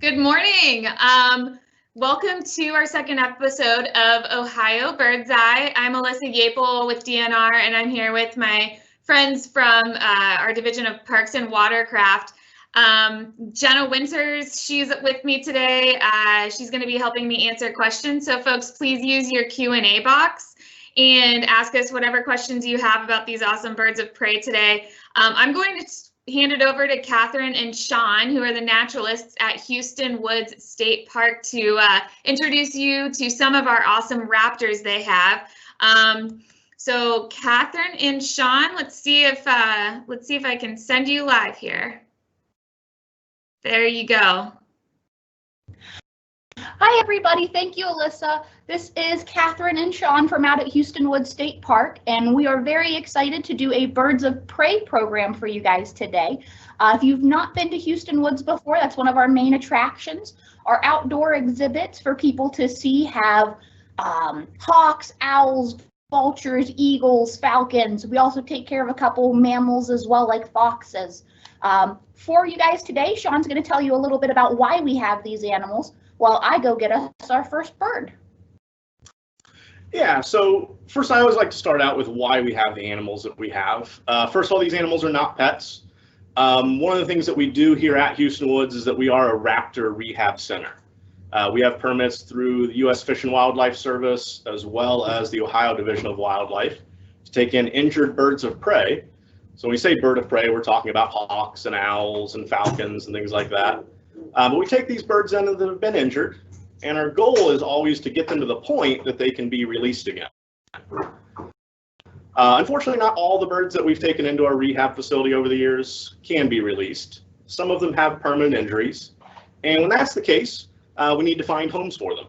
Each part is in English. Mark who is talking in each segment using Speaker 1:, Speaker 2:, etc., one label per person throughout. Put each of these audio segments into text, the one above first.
Speaker 1: Good morning. Welcome to our second episode of Ohio Bird's Eye. I'm Alyssa Yapel with DNR, and I'm here with my friends from our Division of Parks and Watercraft. Jenna Winters, she's with me today. She's going to be helping me answer questions. So folks, please use your Q&A box and ask us whatever questions you have about these awesome birds of prey today. I'm going to hand it over to Catherine and Sean, who are the naturalists at Houston Woods State Park, to introduce you to some of our awesome raptors they have. So Catherine and Sean, let's see if I can send you live here. There you go.
Speaker 2: Hi, everybody. Thank you, Alyssa. This is Catherine and Sean from out at Houston Woods State Park, and we are very excited to do a Birds of Prey program for you guys today. If you've not been to Houston Woods before, that's one of our main attractions. Our outdoor exhibits for people to see have hawks, owls, vultures, eagles, falcons. We also take care of a couple mammals as well, like foxes. For you guys today, Sean's going to tell you a little bit about why we have these animals, while I go get us our first bird.
Speaker 3: Yeah, so first I always like to start out with why we have the animals that we have. First of all, these animals are not pets. One of the things that we do here at Houston Woods is that we are a raptor rehab center. We have permits through the U.S. Fish and Wildlife Service as well as the Ohio Division of Wildlife to take in injured birds of prey. So when we say bird of prey, we're talking about hawks and owls and falcons and things like that. But we take these birds in that have been injured, and our goal is always to get them to the point that they can be released again. Unfortunately, not all the birds that we've taken into our rehab facility over the years can be released. Some of them have permanent injuries, and when that's the case, we need to find homes for them.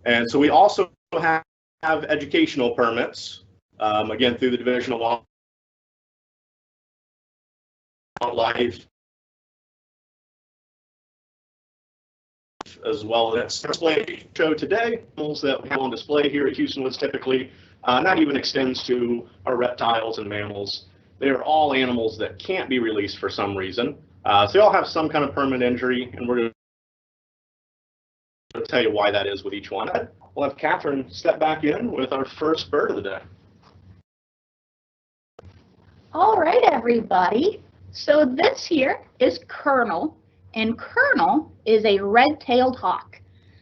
Speaker 3: And so we also have educational permits, again, through the Division of Wildlife, as well as display show today. Animals that we have on display here at Houston Woods typically not even extends to our reptiles and mammals. They are all animals that can't be released for some reason. So they all have some kind of permanent injury, and we're going to tell you why that is with each one. We'll have Catherine step back in with our first bird of the day.
Speaker 2: All right, everybody. So this here is Colonel. And Colonel is a red-tailed hawk.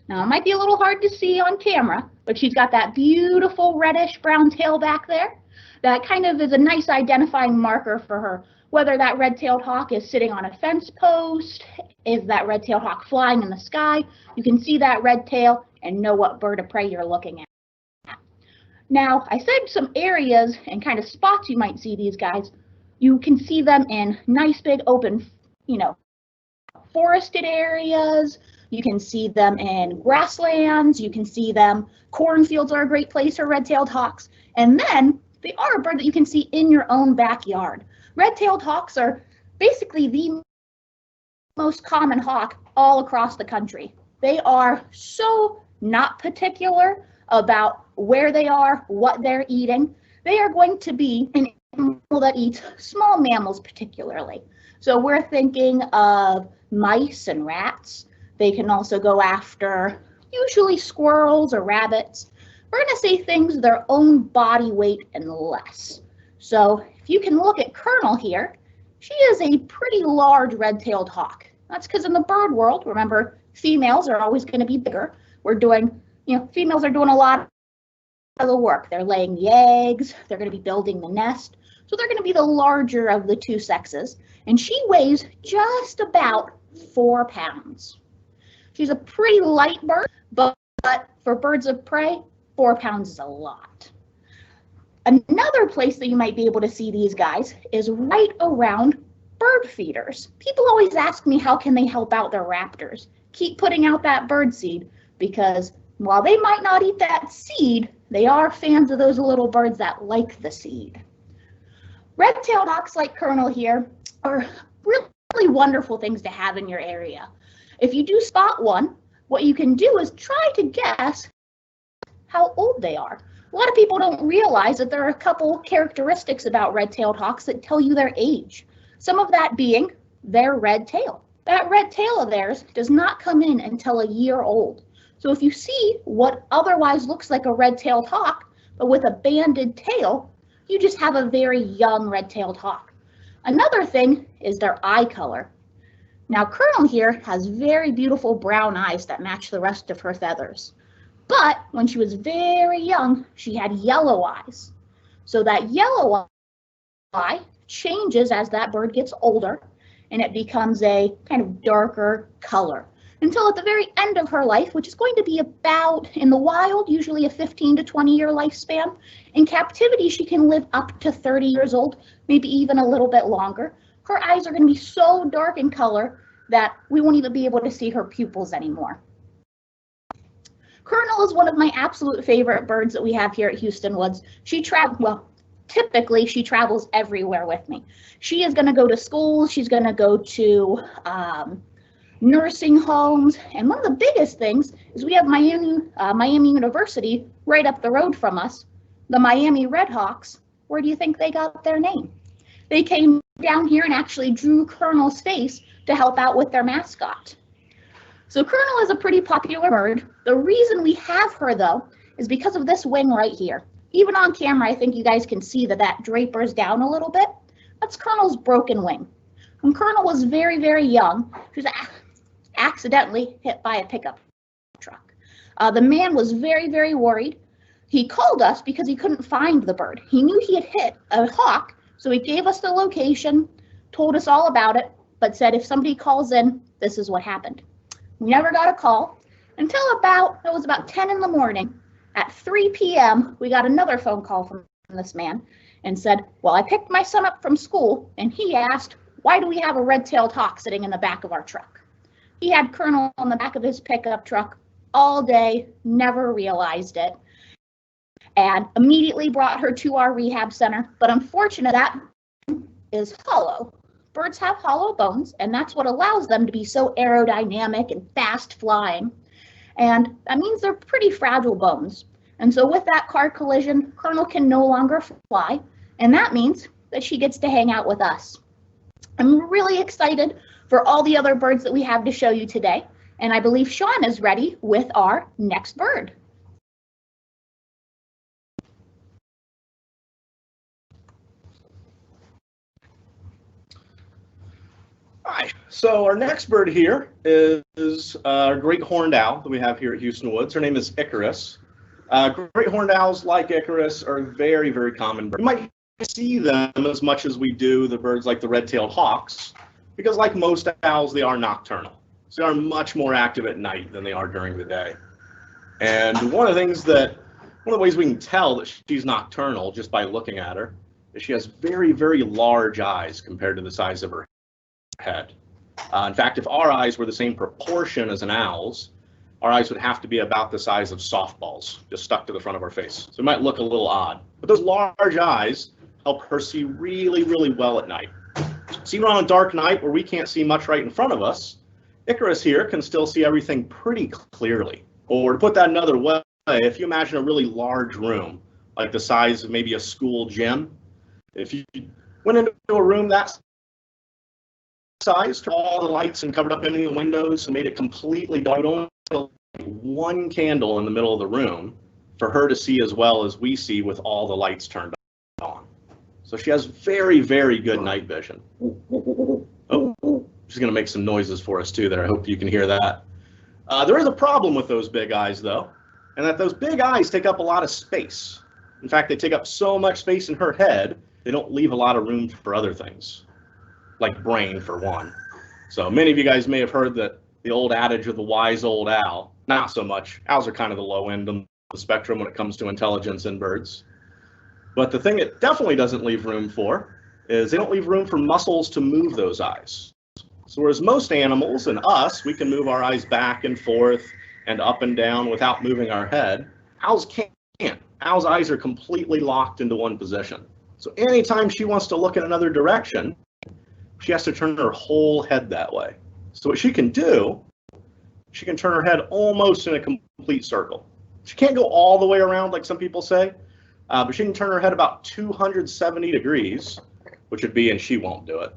Speaker 2: Now, it might be a little hard to see on camera, but she's got that beautiful reddish-brown tail back there. That kind of is a nice identifying marker for her, whether that red-tailed hawk is sitting on a fence post, is that red-tailed hawk flying in the sky. You can see that red tail and know what bird of prey you're looking at. Now, I said some areas and kind of spots you might see these guys. You can see them in nice big open, forested areas. You can see them in grasslands. You can see them. Cornfields are a great place for red-tailed hawks. And then they are a bird that you can see in your own backyard. Red-tailed hawks are basically the most common hawk all across the country. They are so not particular about where they are, what they're eating. They are going to be an animal that eats small mammals particularly. So we're thinking of mice and rats. They can also go after usually squirrels or rabbits. We're going to say things their own body weight and less. So if you can look at Colonel here, she is a pretty large red-tailed hawk. That's because in the bird world, remember, females are always going to be bigger. We're doing, females are doing a lot of the work. They're laying the eggs. They're going to be building the nest. So they're going to be the larger of the two sexes. And she weighs just about 4 pounds. She's a pretty light bird, but for birds of prey, 4 pounds is a lot. Another place that you might be able to see these guys is right around bird feeders. People always ask me how can they help out their raptors. Keep putting out that bird seed, because while they might not eat that seed, they are fans of those little birds that like the seed. Red-tailed hawks like Colonel here are really wonderful things to have in your area. If you do spot one, what you can do is try to guess how old they are. A lot of people don't realize that there are a couple characteristics about red-tailed hawks that tell you their age. Some of that being their red tail. That red tail of theirs does not come in until a year old. So if you see what otherwise looks like a red-tailed hawk, but with a banded tail, you just have a very young red-tailed hawk. Another thing is their eye color. Now, Colonel here has very beautiful brown eyes that match the rest of her feathers. But when she was very young, she had yellow eyes. So that yellow eye changes as that bird gets older, and it becomes a kind of darker color until at the very end of her life, which is going to be about, in the wild, usually a 15 to 20 year lifespan. In captivity, she can live up to 30 years old, maybe even a little bit longer. Her eyes are going to be so dark in color that we won't even be able to see her pupils anymore. Colonel is one of my absolute favorite birds that we have here at Houston Woods. Typically she travels everywhere with me. She is going to go to schools, she's going to go to nursing homes, and one of the biggest things is we have Miami University right up the road from us. The Miami Redhawks, where do you think they got their name? They came down here and actually drew Colonel's face to help out with their mascot. So Colonel is a pretty popular bird. The reason we have her, though, is because of this wing right here. Even on camera, I think you guys can see that drapers down a little bit. That's Colonel's broken wing. When Colonel was very, very young, she was accidentally hit by a pickup truck. The man was very, very worried. He called us because he couldn't find the bird. He knew he had hit a hawk, so he gave us the location, told us all about it, but said if somebody calls in, this is what happened. We never got a call until it was about 10 in the morning. At 3 p.m., we got another phone call from this man and said, well, I picked my son up from school, and he asked, why do we have a red-tailed hawk sitting in the back of our truck? He had Colonel on the back of his pickup truck all day, never realized it, and immediately brought her to our rehab center. But unfortunately, that is hollow. Birds have hollow bones, and that's what allows them to be so aerodynamic and fast flying. And that means they're pretty fragile bones. And so with that car collision, Colonel can no longer fly, and that means that she gets to hang out with us. I'm really excited for all the other birds that we have to show you today, and I believe Sean is ready with our next bird.
Speaker 3: Hi, so our next bird here is a great horned owl that we have here at Houston Woods. Her name is Icarus. Great horned owls, like Icarus, are very, very common birds. You might see them as much as we do the birds like the red-tailed hawks, because like most owls, they are nocturnal. So they are much more active at night than they are during the day. And one of the ways we can tell that she's nocturnal just by looking at her is she has very, very large eyes compared to the size of her head. In fact, if our eyes were the same proportion as an owl's, our eyes would have to be about the size of softballs, just stuck to the front of our face. So it might look a little odd. But those large eyes help her see really, really well at night. So even on a dark night where we can't see much right in front of us, Icarus here can still see everything pretty clearly. Or to put that another way, if you imagine a really large room, like the size of maybe a school gym, if you went into a room that size, turned all the lights and covered up any of the windows and made it completely dark, only one candle in the middle of the room for her to see as well as we see with all the lights turned on. So she has very, very good night vision. Oh, she's going to make some noises for us too there. I hope you can hear that. There is a problem with those big eyes though, and that those big eyes take up a lot of space. In fact, they take up so much space in her head, they don't leave a lot of room for other things, like brain for one. So many of you guys may have heard that the old adage of the wise old owl. Not so much. Owls are kind of the low end of the spectrum when it comes to intelligence in birds. But the thing it definitely doesn't leave room for is they don't leave room for muscles to move those eyes. So whereas most animals and us, we can move our eyes back and forth and up and down without moving our head, owls can't. Owls' eyes are completely locked into one position. So anytime she wants to look in another direction, she has to turn her whole head that way. So what she can do, she can turn her head almost in a complete circle. She can't go all the way around like some people say, but she can turn her head about 270 degrees, which would be, and she won't do it,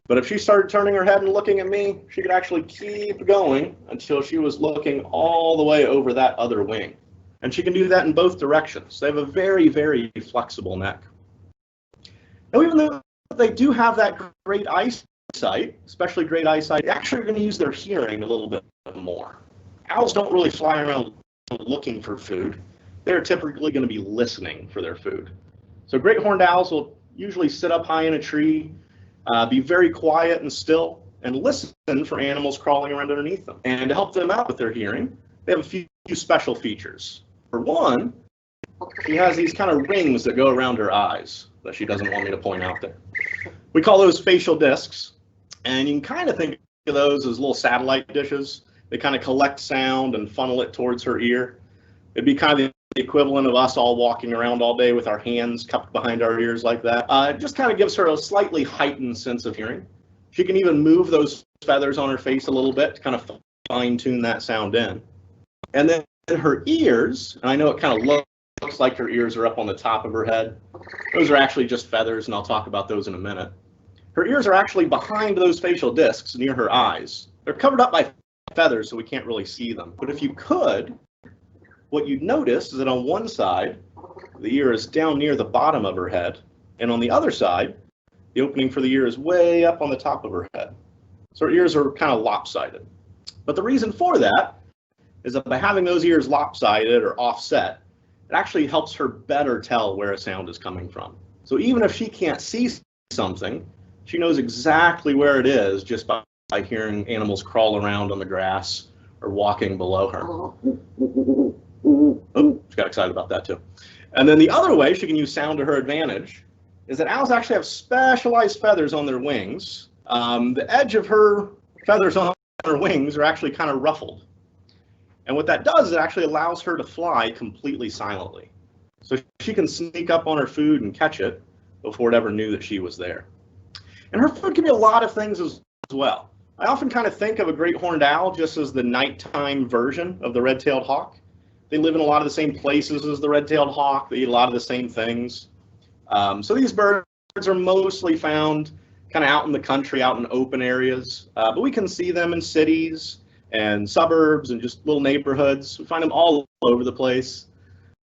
Speaker 3: But if she started turning her head and looking at me, she could actually keep going until she was looking all the way over that other wing. And she can do that in both directions. They have a very, very flexible neck. Now, even though they do have that great eyesight, especially great eyesight, they actually are going to use their hearing a little bit more. Owls don't really fly around looking for food. They're typically going to be listening for their food. So great horned owls will usually sit up high in a tree, be very quiet and still, and listen for animals crawling around underneath them. And to help them out with their hearing, they have a few special features. For one, she has these kind of rings that go around her eyes that she doesn't want me to point out there. We call those facial discs, and you can kind of think of those as little satellite dishes. They kind of collect sound and funnel it towards her ear. It'd be kind of the equivalent of us all walking around all day with our hands cupped behind our ears like that. It just kind of gives her a slightly heightened sense of hearing. She can even move those feathers on her face a little bit to kind of fine-tune that sound in. And then her ears, and I know it kind of looks like her ears are up on the top of her head. Those are actually just feathers, and I'll talk about those in a minute. Her ears are actually behind those facial discs near her eyes. They're covered up by feathers, so we can't really see them. But if you could, what you'd notice is that on one side, the ear is down near the bottom of her head, and on the other side, the opening for the ear is way up on the top of her head. So her ears are kind of lopsided. But the reason for that is that by having those ears lopsided or offset, it actually helps her better tell where a sound is coming from. So even if she can't see something, she knows exactly where it is just by hearing animals crawl around on the grass or walking below her. Oh, she got excited about that too. And then the other way she can use sound to her advantage is that owls actually have specialized feathers on their wings. The edge of her feathers on her wings are actually kind of ruffled. And what that does is it actually allows her to fly completely silently. So she can sneak up on her food and catch it before it ever knew that she was there. And her food can be a lot of things as well. I often kind of think of a great horned owl just as the nighttime version of the red-tailed hawk. They live in a lot of the same places as the red-tailed hawk. They eat a lot of the same things. So these birds are mostly found kind of out in the country, out in open areas. But we can see them in cities and suburbs and just little neighborhoods. We find them all over the place.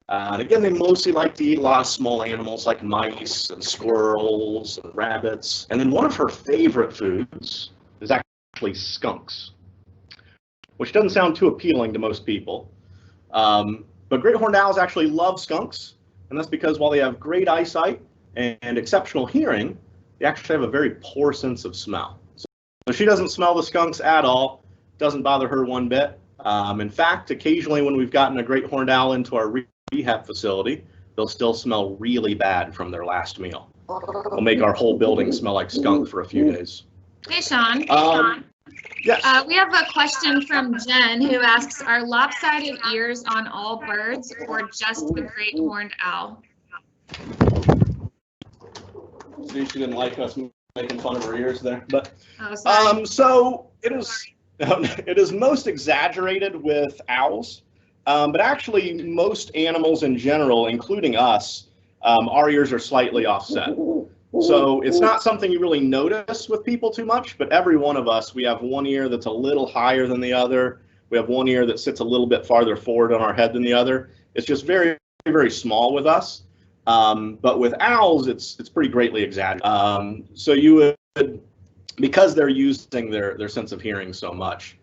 Speaker 3: And again, they mostly like to eat a lot of small animals like mice and squirrels and rabbits. And then one of her favorite foods is actually skunks, which doesn't sound too appealing to most people. But great horned owls actually love skunks, and that's because while they have great eyesight and exceptional hearing, they actually have a very poor sense of smell. So she doesn't smell the skunks at all. Doesn't bother her one bit. In fact, occasionally when we've gotten a great horned owl into our rehab facility, they'll still smell really bad from their last meal. They'll make our whole building smell like skunk for a few days.
Speaker 1: Hey, Sean.
Speaker 3: Yes.
Speaker 1: We have a question from Jen who asks, are lopsided ears on all birds or just the great horned owl?
Speaker 3: See, she didn't like us making fun of her ears there, but
Speaker 1: so
Speaker 3: it is most exaggerated with owls, but actually most animals in general, including us, our ears are slightly offset. So it's not something you really notice with people too much, but every one of us, we have one ear that's a little higher than the other. We have one ear that sits a little bit farther forward on our head than the other. It's just very, very small with us. But with owls, it's pretty greatly exaggerated. So you would, because they're using their sense of hearing so much.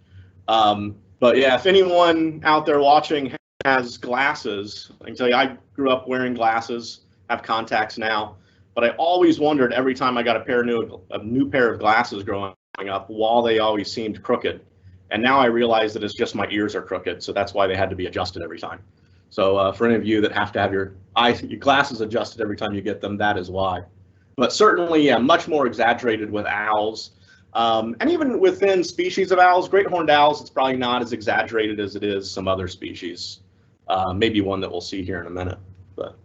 Speaker 3: But yeah, if anyone out there watching has glasses, I can tell you I grew up wearing glasses, have contacts now. But I always wondered every time I got a new pair of glasses growing up, why they always seemed crooked. And now I realize that it's just my ears are crooked, so that's why they had to be adjusted every time. So for any of you that have to have your glasses adjusted every time you get them, that is why. But certainly, yeah, much more exaggerated with owls. And even within species of owls, great horned owls, it's probably not as exaggerated as it is some other species. Maybe one that we'll see here in a minute. But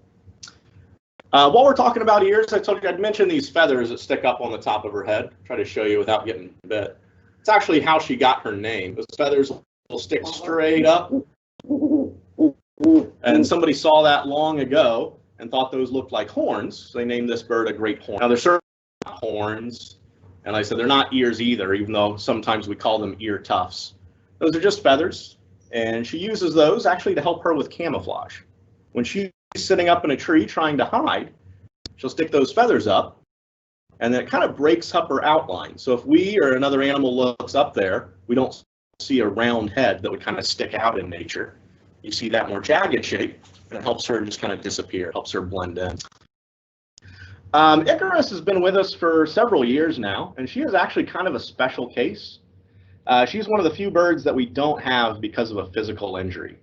Speaker 3: while we're talking about ears, I told you I'd mention these feathers that stick up on the top of her head. Try to show you without getting bit. It's actually how she got her name. Those feathers will stick straight up. And somebody saw that long ago and thought those looked like horns, so they named this bird a great horn. Now, they're certainly not horns, And like I said, they're not ears either, even though sometimes we call them ear tufts. Those are just feathers, and she uses those actually to help her with camouflage. When she's sitting up in a tree trying to hide, she'll stick those feathers up, and then it kind of breaks up her outline. So if we or another animal looks up there, we don't see a round head that would kind of stick out in nature. You see that more jagged shape, and it helps her just kind of disappear, helps her blend in. Icarus has been with us for several years now, and she is actually kind of a special case. She's one of the few birds that we don't have because of a physical injury.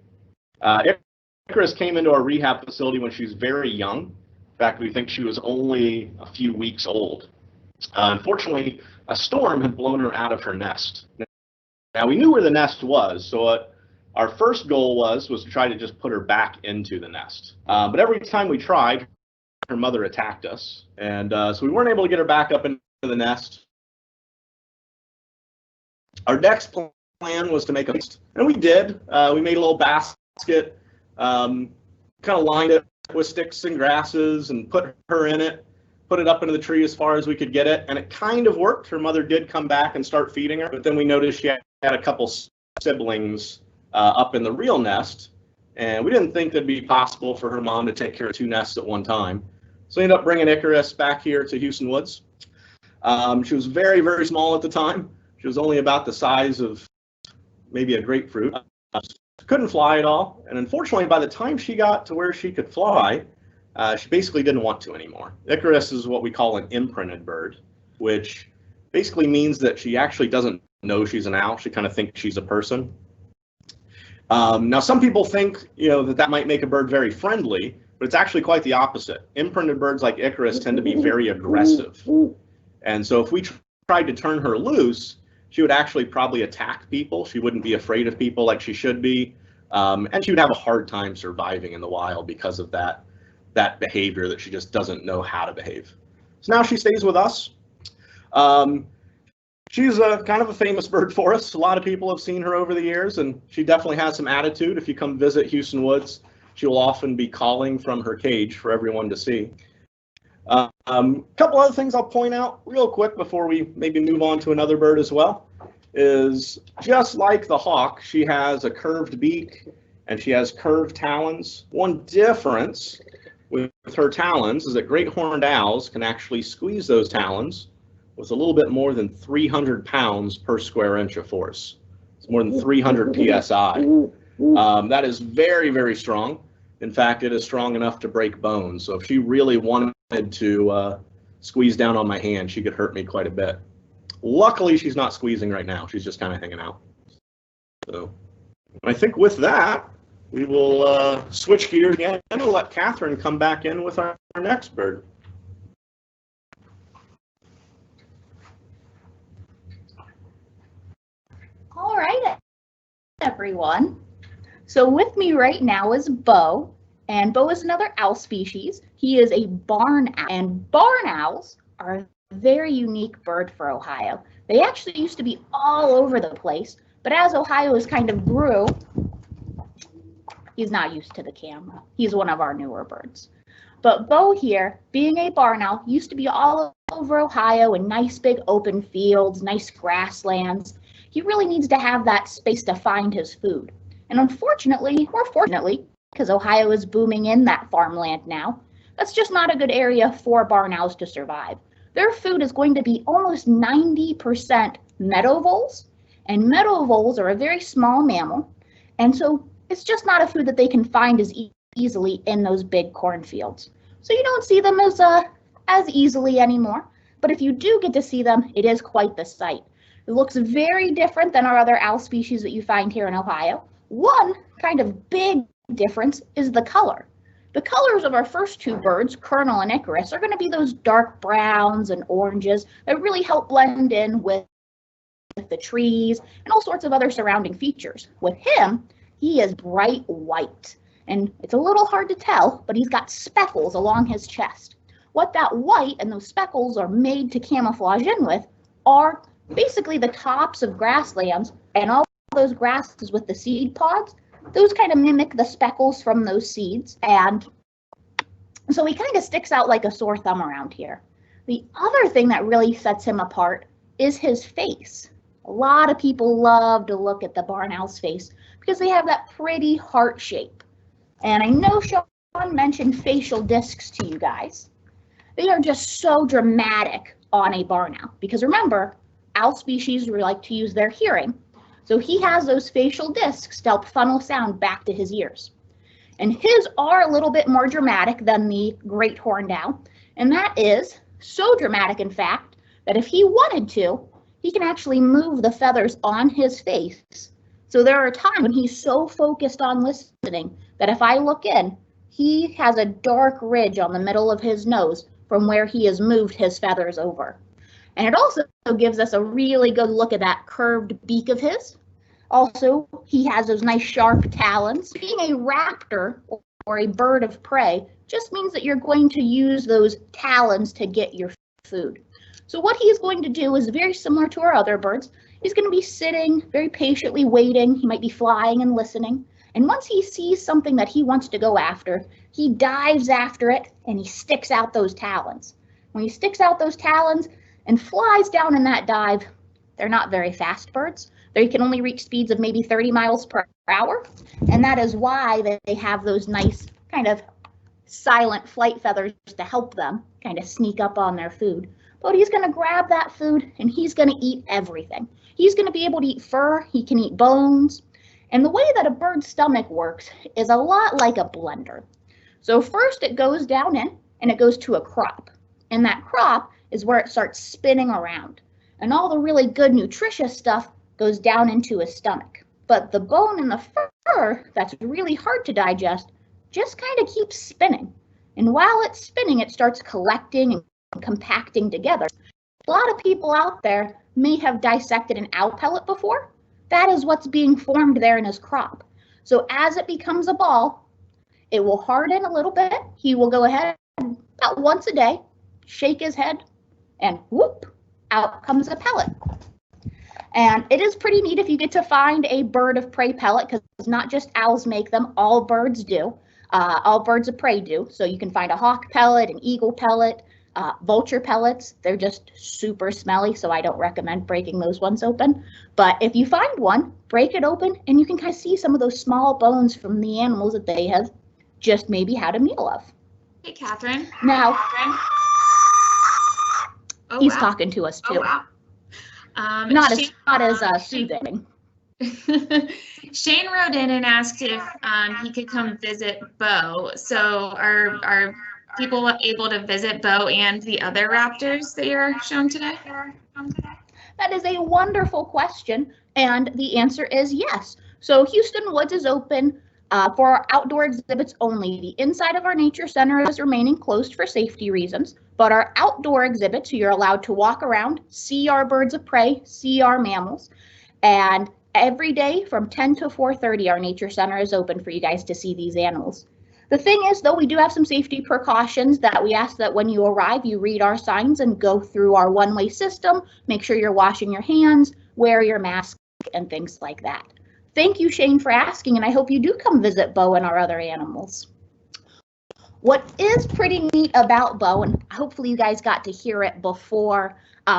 Speaker 3: Icarus came into our rehab facility when she was very young. In fact, we think she was only a few weeks old. Unfortunately, a storm had blown her out of her nest. Now, we knew where the nest was, so what our first goal was to try to just put her back into the nest. But every time we tried, her mother attacked us, and so we weren't able to get her back up into the nest. Our next plan was to make a nest, and we did. We made a little basket, kind of lined it with sticks and grasses, and put her in it, put it up into the tree as far as we could get it, and it kind of worked. Her mother did come back and start feeding her, but then we noticed she had a couple siblings up in the real nest, and we didn't think it'd be possible for her mom to take care of two nests at one time. So we ended up bringing Icarus back here to Houston Woods. She was very, very small at the time. She was only about the size of maybe a grapefruit. Couldn't fly at all. And unfortunately, by the time she got to where she could fly, she basically didn't want to anymore. Icarus is what we call an imprinted bird, which basically means that she actually doesn't know she's an owl. She kind of thinks she's a person. Now, some people think, that might make a bird very friendly, but it's actually quite the opposite. Imprinted birds like Icarus tend to be very aggressive. And so if we tried to turn her loose, she would actually probably attack people. She wouldn't be afraid of people like she should be. And she would have a hard time surviving in the wild because of that behavior that she just doesn't know how to behave. So now she stays with us. She's kind of a famous bird for us. A lot of people have seen her over the years, and she definitely has some attitude. If you come visit Houston Woods, she will often be calling from her cage for everyone to see. A couple other things I'll point out real quick before we maybe move on to another bird as well is just like the hawk, she has a curved beak and she has curved talons. One difference with her talons is that great horned owls can actually squeeze those talons with a little bit more than 300 pounds per square inch of force. It's more than 300 psi. That is very, very strong. In fact, it is strong enough to break bones. So if she really wanted to squeeze down on my hand, she could hurt me quite a bit. Luckily, she's not squeezing right now. She's just kind of hanging out. So I think with that, we will switch gears again and we'll let Catherine come back in with our next bird.
Speaker 2: All right, everyone. So with me right now is Bo, and Bo is another owl species. He is a barn owl, and barn owls are a very unique bird for Ohio. They actually used to be all over the place, but as Ohio has kind of grew, he's not used to the camera. He's one of our newer birds. But Bo here, being a barn owl, used to be all over Ohio in nice big open fields, nice grasslands. He really needs to have that space to find his food. And unfortunately, or fortunately, because Ohio is booming in that farmland now, that's just not a good area for barn owls to survive. Their food is going to be almost 90% meadow voles, and meadow voles are a very small mammal, and so it's just not a food that they can find as easily in those big cornfields. So you don't see them as easily anymore, but if you do get to see them, it is quite the sight. It looks very different than our other owl species that you find here in Ohio. One kind of big difference is the color. The colors of our first two birds, Colonel and Icarus, are going to be those dark browns and oranges that really help blend in with the trees and all sorts of other surrounding features. With him, he is bright white, and it's a little hard to tell, but he's got speckles along his chest. What that white and those speckles are made to camouflage in with are basically the tops of grasslands, and all those grasses with the seed pods, those kind of mimic the speckles from those seeds, and so he kind of sticks out like a sore thumb around here. The other thing that really sets him apart is his face. A lot of people love to look at the barn owl's face because they have that pretty heart shape. And I know Sean mentioned facial discs to you guys. They are just so dramatic on a barn owl because remember, owl species like to use their hearing. So he has those facial discs to help funnel sound back to his ears. And his are a little bit more dramatic than the great horned owl. And that is so dramatic, in fact, that if he wanted to, he can actually move the feathers on his face. So there are times when he's so focused on listening that if I look in, he has a dark ridge on the middle of his nose from where he has moved his feathers over. And it also gives us a really good look at that curved beak of his. Also, he has those nice sharp talons. Being a raptor or a bird of prey just means that you're going to use those talons to get your food. So what he's going to do is very similar to our other birds. He's going to be sitting very patiently waiting. He might be flying and listening. And once he sees something that he wants to go after, he dives after it and he sticks out those talons. When he sticks out those talons and flies down in that dive, they're not very fast birds. They can only reach speeds of maybe 30 miles per hour. And that is why they have those nice kind of silent flight feathers to help them kind of sneak up on their food. But he's going to grab that food and he's going to eat everything. He's going to be able to eat fur. He can eat bones. And the way that a bird's stomach works is a lot like a blender. So first it goes down in and it goes to a crop. And that crop is where it starts spinning around. And all the really good nutritious stuff goes down into his stomach. But the bone and the fur that's really hard to digest just kind of keeps spinning. And while it's spinning, it starts collecting and compacting together. A lot of people out there may have dissected an owl pellet before. That is what's being formed there in his crop. So as it becomes a ball, it will harden a little bit. He will go ahead about once a day, shake his head, and whoop, out comes a pellet. And it is pretty neat if you get to find a bird of prey pellet, because not just owls make them, all birds do. All birds of prey do. So you can find a hawk pellet, an eagle pellet, vulture pellets. They're just super smelly, so I don't recommend breaking those ones open. But if you find one, break it open, and you can kind of see some of those small bones from the animals that they have just maybe had a meal of.
Speaker 1: Hey, Catherine.
Speaker 2: Now,
Speaker 1: Catherine. Oh,
Speaker 2: he's
Speaker 1: wow.
Speaker 2: talking to us too.
Speaker 1: Oh, wow.
Speaker 2: Not
Speaker 1: Shane,
Speaker 2: as soothing.
Speaker 1: Shane wrote in and asked if he could come visit Bo. So are people able to visit Bo and the other raptors that you're shown today?
Speaker 2: That is a wonderful question, and the answer is yes. So Houston Woods is open for our outdoor exhibits only. The inside of our nature center is remaining closed for safety reasons, but our outdoor exhibits, you're allowed to walk around, see our birds of prey, see our mammals, and every day from 10 to 4:30, our nature center is open for you guys to see these animals. The thing is, though, we do have some safety precautions that we ask that when you arrive, you read our signs and go through our one-way system, make sure you're washing your hands, wear your mask, and things like that. Thank you, Shane, for asking, and I hope you do come visit Bo and our other animals. What is pretty neat about Bo, and hopefully you guys got to hear it before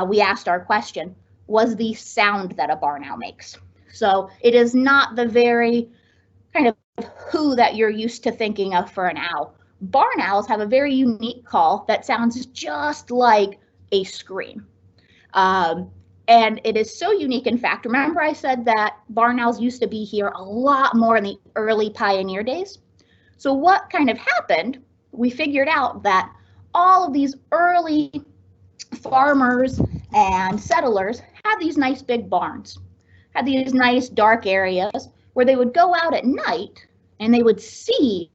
Speaker 2: we asked our question, was the sound that a barn owl makes. So it is not the very kind of who that you're used to thinking of for an owl. Barn owls have a very unique call that sounds just like a scream. And it is so unique. In fact, remember I said that barn owls used to be here a lot more in the early pioneer days. So what kind of happened, we figured out that all of these early farmers and settlers had these nice big barns, had these nice dark areas where they would go out at night and they would see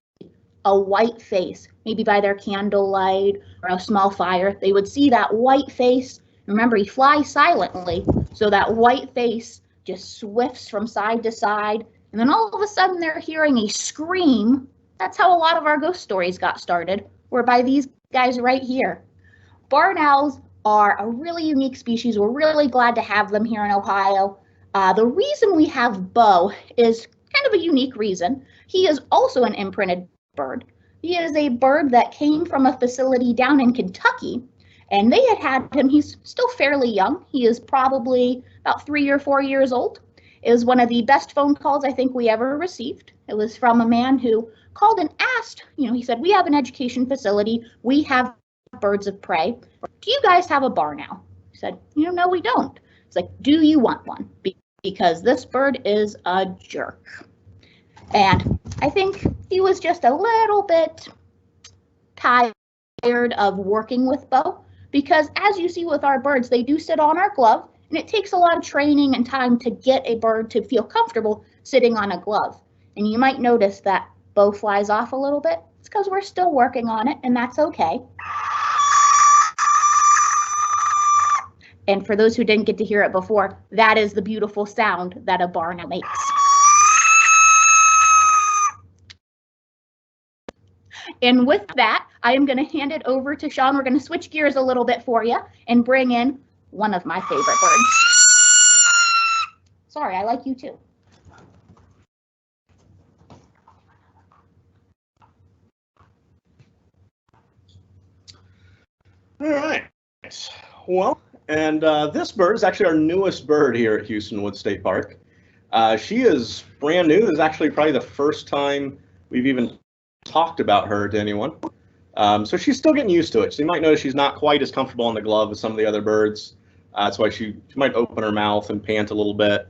Speaker 2: a white face, maybe by their candlelight or a small fire. They would see that white face. Remember, he flies silently, so that white face just swifts from side to side. And then all of a sudden they're hearing a scream. That's how a lot of our ghost stories got started, were by these guys right here. Barn owls are a really unique species. We're really glad to have them here in Ohio. The reason we have Bo is kind of a unique reason. He is also an imprinted bird. He is a bird that came from a facility down in Kentucky, And they had him, he's still fairly young. He is probably about 3 or 4 years old. It was one of the best phone calls I think we ever received. It was from a man who called and asked, he said, we have an education facility. We have birds of prey. Do you guys have a bar now? I said, no, we don't. It's like, do you want one? Because this bird is a jerk. And I think he was just a little bit tired of working with Bo, because as you see with our birds, they do sit on our glove, and it takes a lot of training and time to get a bird to feel comfortable sitting on a glove. And you might notice that Bo flies off a little bit. It's because we're still working on it, and that's okay. And for those who didn't get to hear it before, that is the beautiful sound that a bar now makes. And with that, I am going to hand it over to Sean. We're going to switch gears a little bit for you and bring in one of my favorite birds. Sorry, I like you too.
Speaker 3: All right. Well, and this bird is actually our newest bird here at Houston Woods State Park. She is brand new. This is actually probably the first time we've even talked about her to anyone. So she's still getting used to it. So you might notice she's not quite as comfortable on the glove as some of the other birds. That's why she might open her mouth and pant a little bit.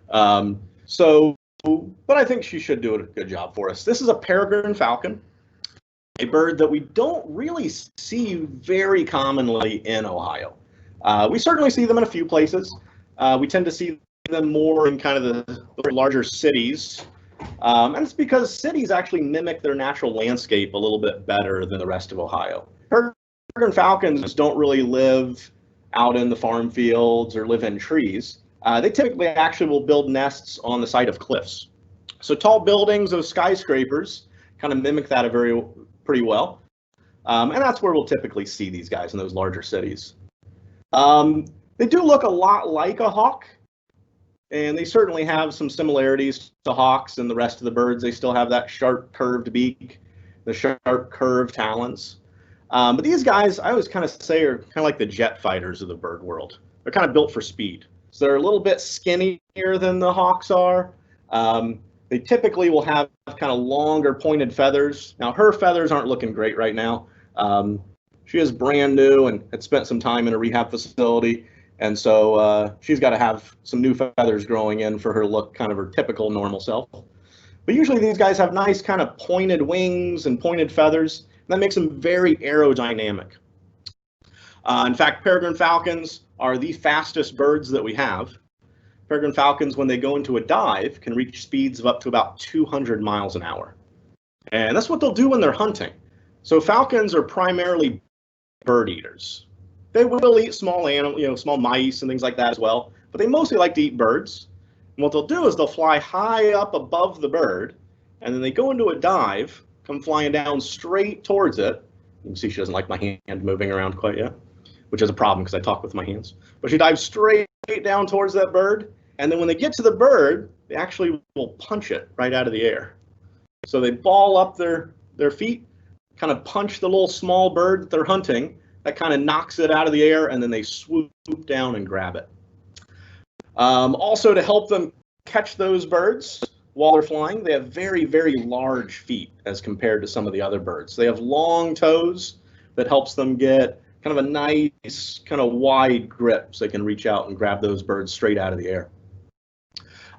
Speaker 3: But I think she should do a good job for us. This is a peregrine falcon, a bird that we don't really see very commonly in Ohio. We certainly see them in a few places. We tend to see them more in kind of the larger cities. And it's because cities actually mimic their natural landscape a little bit better than the rest of Ohio. Peregrine falcons don't really live out in the farm fields or live in trees. They typically actually will build nests on the side of cliffs. So tall buildings, those skyscrapers, kind of mimic that pretty well. And that's where we'll typically see these guys in those larger cities. They do look a lot like a hawk. And they certainly have some similarities to hawks and the rest of the birds. They still have that sharp curved beak, the sharp curved talons. But these guys, I always kind of say, are kind of like the jet fighters of the bird world. They're kind of built for speed. So they're a little bit skinnier than the hawks are. They typically will have kind of longer pointed feathers. Now her feathers aren't looking great right now. She is brand new and had spent some time in a rehab facility. And so she's got to have some new feathers growing in for her look, kind of her typical normal self. But usually these guys have nice kind of pointed wings and pointed feathers. And that makes them very aerodynamic. In fact, peregrine falcons are the fastest birds that we have. Peregrine falcons, when they go into a dive, can reach speeds of up to about 200 miles an hour. And that's what they'll do when they're hunting. So falcons are primarily bird eaters. They will eat small animals, small mice and things like that as well, but they mostly like to eat birds. And what they'll do is they'll fly high up above the bird, and then they go into a dive, come flying down straight towards it. You can see she doesn't like my hand moving around quite yet, which is a problem because I talk with my hands. But she dives straight down towards that bird, and then when they get to the bird, they actually will punch it right out of the air. So they ball up their feet, kind of punch the little small bird that they're hunting. That kind of knocks it out of the air, and then they swoop down and grab it. Also, to help them catch those birds while they're flying, they have very, very large feet as compared to some of the other birds. They have long toes that helps them get kind of a nice, kind of wide grip so they can reach out and grab those birds straight out of the air.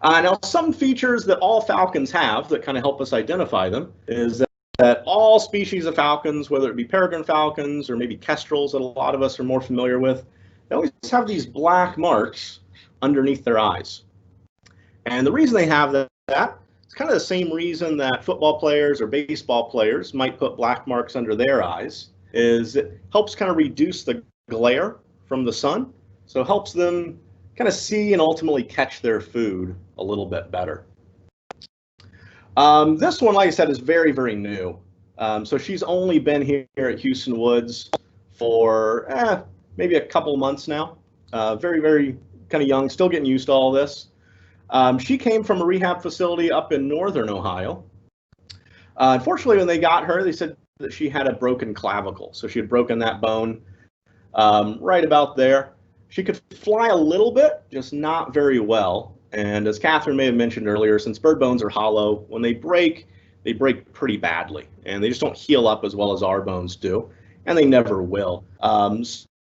Speaker 3: Now, some features that all falcons have that kind of help us identify them is that all species of falcons, whether it be peregrine falcons or maybe kestrels that a lot of us are more familiar with, they always have these black marks underneath their eyes. And the reason they have that, it's kind of the same reason that football players or baseball players might put black marks under their eyes, is it helps kind of reduce the glare from the sun. So it helps them kind of see and ultimately catch their food a little bit better. This one, like I said, is very, very new. So she's only been here at Houston Woods for maybe a couple months now. Very, very kind of young, still getting used to all this. She came from a rehab facility up in northern Ohio. Unfortunately, when they got her, they said that she had a broken clavicle. So she had broken that bone. right about there. She could fly a little bit, just not very well. And as Catherine may have mentioned earlier, since bird bones are hollow, when they break pretty badly, and they just don't heal up as well as our bones do, and they never will.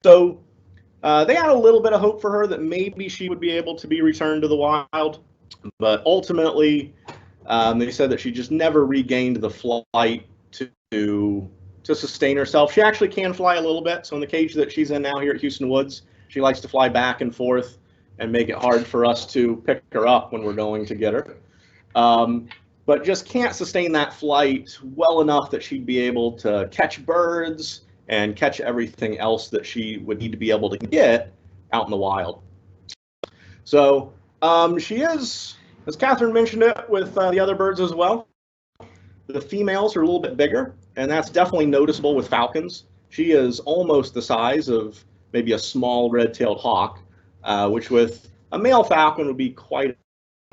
Speaker 3: So they had a little bit of hope for her that maybe she would be able to be returned to the wild, but ultimately they said that she just never regained the flight to sustain herself. She actually can fly a little bit, so in the cage that she's in now here at Houston Woods, she likes to fly back and forth and make it hard for us to pick her up when we're going to get her. But just can't sustain that flight well enough that she'd be able to catch birds and catch everything else that she would need to be able to get out in the wild. So she is, as Catherine mentioned it with the other birds as well, the females are a little bit bigger, and that's definitely noticeable with falcons. She is almost the size of maybe a small red-tailed hawk, which with a male falcon would be quite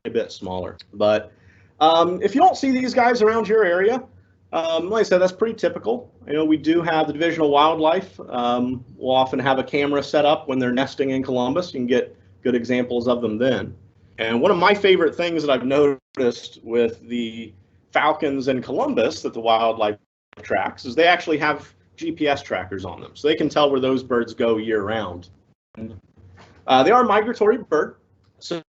Speaker 3: a bit smaller. But if you don't see these guys around your area, like I said, that's pretty typical. You know, we do have the Division of Wildlife. We'll often have a camera set up when they're nesting in Columbus. You can get good examples of them then. And one of my favorite things that I've noticed with the falcons in Columbus that the wildlife tracks is they actually have GPS trackers on them, so they can tell where those birds go year round. They are a migratory bird, so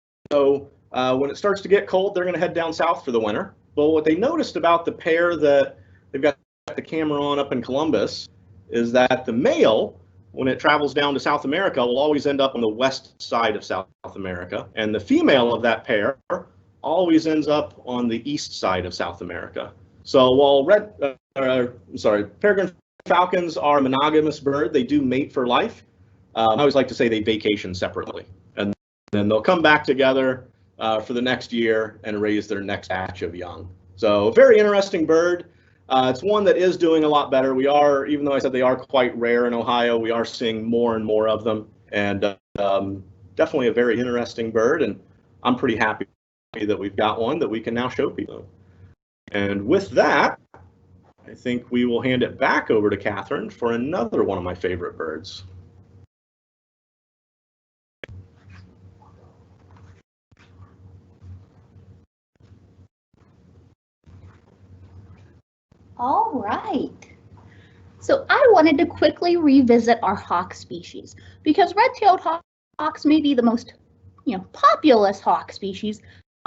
Speaker 3: when it starts to get cold, they're going to head down south for the winter. But what they noticed about the pair that they've got the camera on up in Columbus is that the male, when it travels down to South America, will always end up on the west side of South America, and the female of that pair always ends up on the east side of South America. So while peregrine falcons are a monogamous bird, they do mate for life. I always like to say they vacation separately, and then they'll come back together for the next year and raise their next batch of young. So very interesting bird. It's one that is doing a lot better. We are, even though I said they are quite rare in Ohio, we are seeing more and more of them, and definitely a very interesting bird, and I'm pretty happy that we've got one that we can now show people. And with that, I think we will hand it back over to Catherine for another one of my favorite birds.
Speaker 2: All right. So I wanted to quickly revisit our hawk species because red-tailed hawks may be the most, populous hawk species.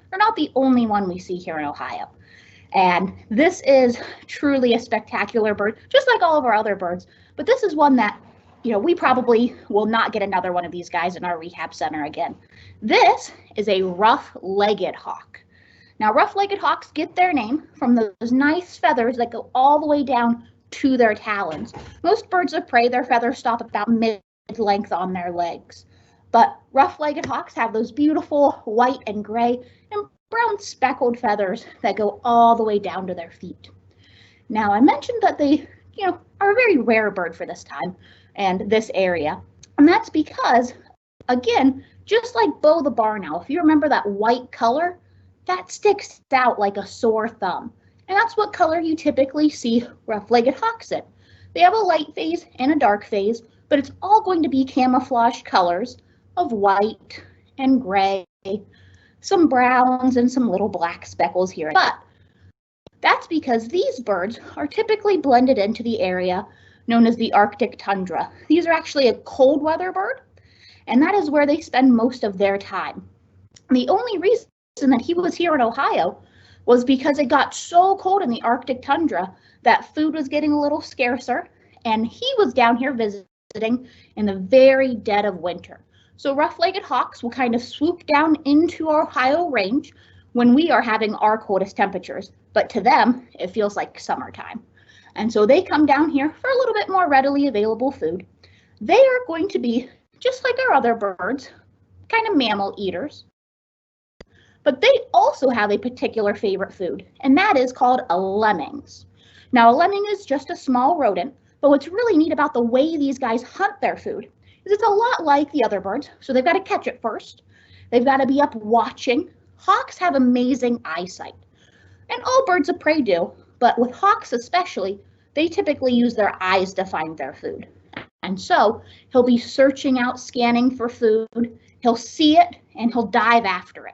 Speaker 2: They're not the only one we see here in Ohio. And this is truly a spectacular bird, just like all of our other birds. But this is one that, we probably will not get another one of these guys in our rehab center again. This is a rough-legged hawk. Now, rough-legged hawks get their name from those nice feathers that go all the way down to their talons. Most birds of prey, their feathers stop about mid-length on their legs. But rough-legged hawks have those beautiful white and gray and brown speckled feathers that go all the way down to their feet. Now, I mentioned that they, are a very rare bird for this time and this area. And that's because, again, just like Beau the barn owl, if you remember that white color, that sticks out like a sore thumb. And that's what color you typically see rough-legged hawks in. They have a light phase and a dark phase, but it's all going to be camouflage colors of white and gray, some browns and some little black speckles here. But that's because these birds are typically blended into the area known as the Arctic tundra. These are actually a cold weather bird, and that is where they spend most of their time. The only reason that he was here in Ohio was because it got so cold in the Arctic tundra that food was getting a little scarcer, and he was down here visiting in the very dead of winter. So rough-legged hawks will kind of swoop down into our Ohio range when we are having our coldest temperatures, but to them, it feels like summertime. And so they come down here for a little bit more readily available food. They are going to be, just like our other birds, kind of mammal eaters. But they also have a particular favorite food, and that is called a lemmings. Now, a lemming is just a small rodent, but what's really neat about the way these guys hunt their food is it's a lot like the other birds. So they've got to catch it first. They've got to be up watching. Hawks have amazing eyesight, and all birds of prey do, but with hawks especially, they typically use their eyes to find their food. And so he'll be searching out, scanning for food. He'll see it and he'll dive after it.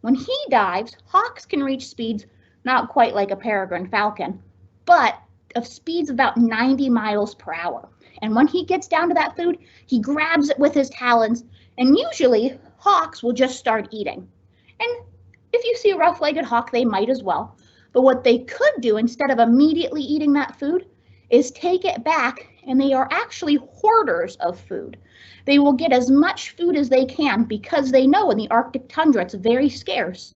Speaker 2: When he dives, hawks can reach speeds not quite like a peregrine falcon, but of speeds about 90 miles per hour. And when he gets down to that food, he grabs it with his talons, and usually hawks will just start eating. And if you see a rough-legged hawk, they might as well. But what they could do instead of immediately eating that food is take it back, and they are actually hoarders of food. They will get as much food as they can because they know in the Arctic tundra it's very scarce.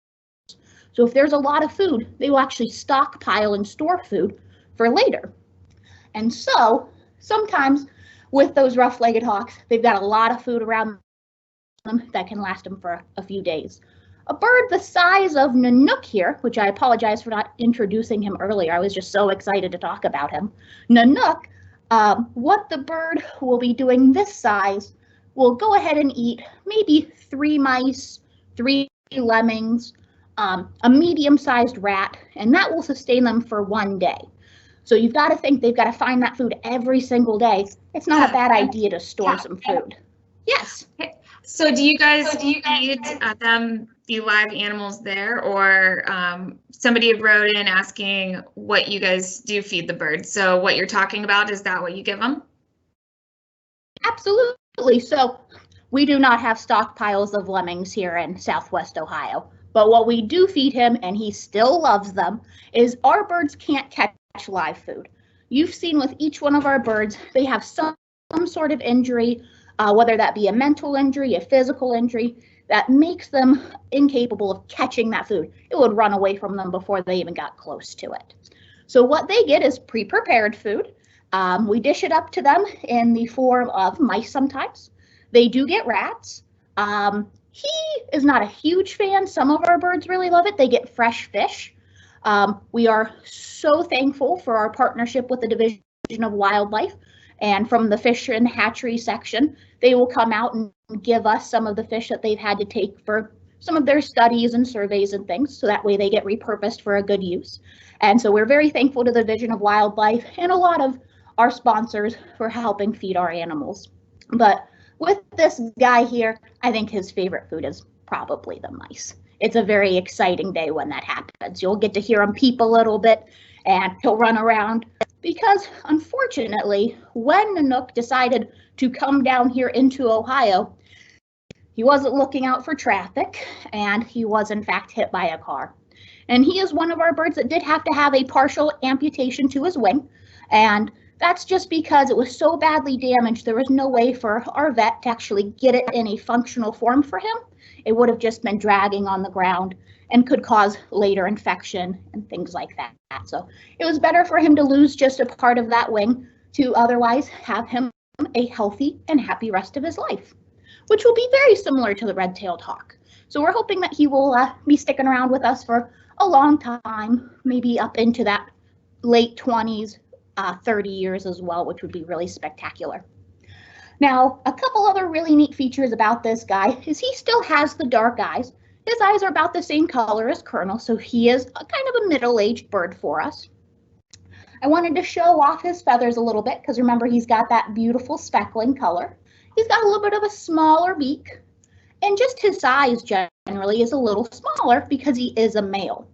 Speaker 2: So if there's a lot of food, they will actually stockpile and store food for later. And so sometimes with those rough-legged hawks, they've got a lot of food around them that can last them for a few days. A bird the size of Nanook here, which I apologize for not introducing him earlier. I was just so excited to talk about him. Nanook, what the bird will be doing this size will go ahead and eat maybe 3 mice, 3 lemmings, a medium-sized rat, and that will sustain them for 1 day. So you've got to think they've got to find that food every single day. It's not a bad idea to store some food. Yes.
Speaker 1: So do you feed them the live animals there, or somebody wrote in asking what you guys do feed the birds? So what you're talking about, is that what you give them?
Speaker 2: Absolutely. So we do not have stockpiles of lemmings here in Southwest Ohio, but what we do feed him, and he still loves them, is our birds can't catch live food. You've seen with each one of our birds, they have some sort of injury, whether that be a mental injury, a physical injury, that makes them incapable of catching that food. It would run away from them before they even got close to it. So what they get is pre-prepared food. We dish it up to them in the form of mice sometimes. They do get rats. He is not a huge fan. Some of our birds really love it. They get fresh fish. We are so thankful for our partnership with the Division of Wildlife, and from the fish and hatchery section, they will come out and give us some of the fish that they've had to take for some of their studies and surveys and things, so that way they get repurposed for a good use. And so we're very thankful to the Division of Wildlife and a lot of our sponsors for helping feed our animals. But with this guy here, I think his favorite food is probably the mice. It's a very exciting day when that happens. You'll get to hear him peep a little bit, and he'll run around, because unfortunately, when Nanook decided to come down here into Ohio, he wasn't looking out for traffic, and he was in fact hit by a car. And he is one of our birds that did have to have a partial amputation to his wing, and that's just because it was so badly damaged, there was no way for our vet to actually get it in a functional form for him. It would have just been dragging on the ground and could cause later infection and things like that. So it was better for him to lose just a part of that wing to otherwise have him a healthy and happy rest of his life, which will be very similar to the red-tailed hawk. So we're hoping that he will be sticking around with us for a long time, maybe up into that late 20s, 30 years as well, which would be really spectacular. Now, a couple other really neat features about this guy is he still has the dark eyes. His eyes are about the same color as Colonel, so he is a kind of a middle-aged bird for us. I wanted to show off his feathers a little bit, because remember, he's got that beautiful speckling color. He's got a little bit of a smaller beak, and just his size generally is a little smaller because he is a male.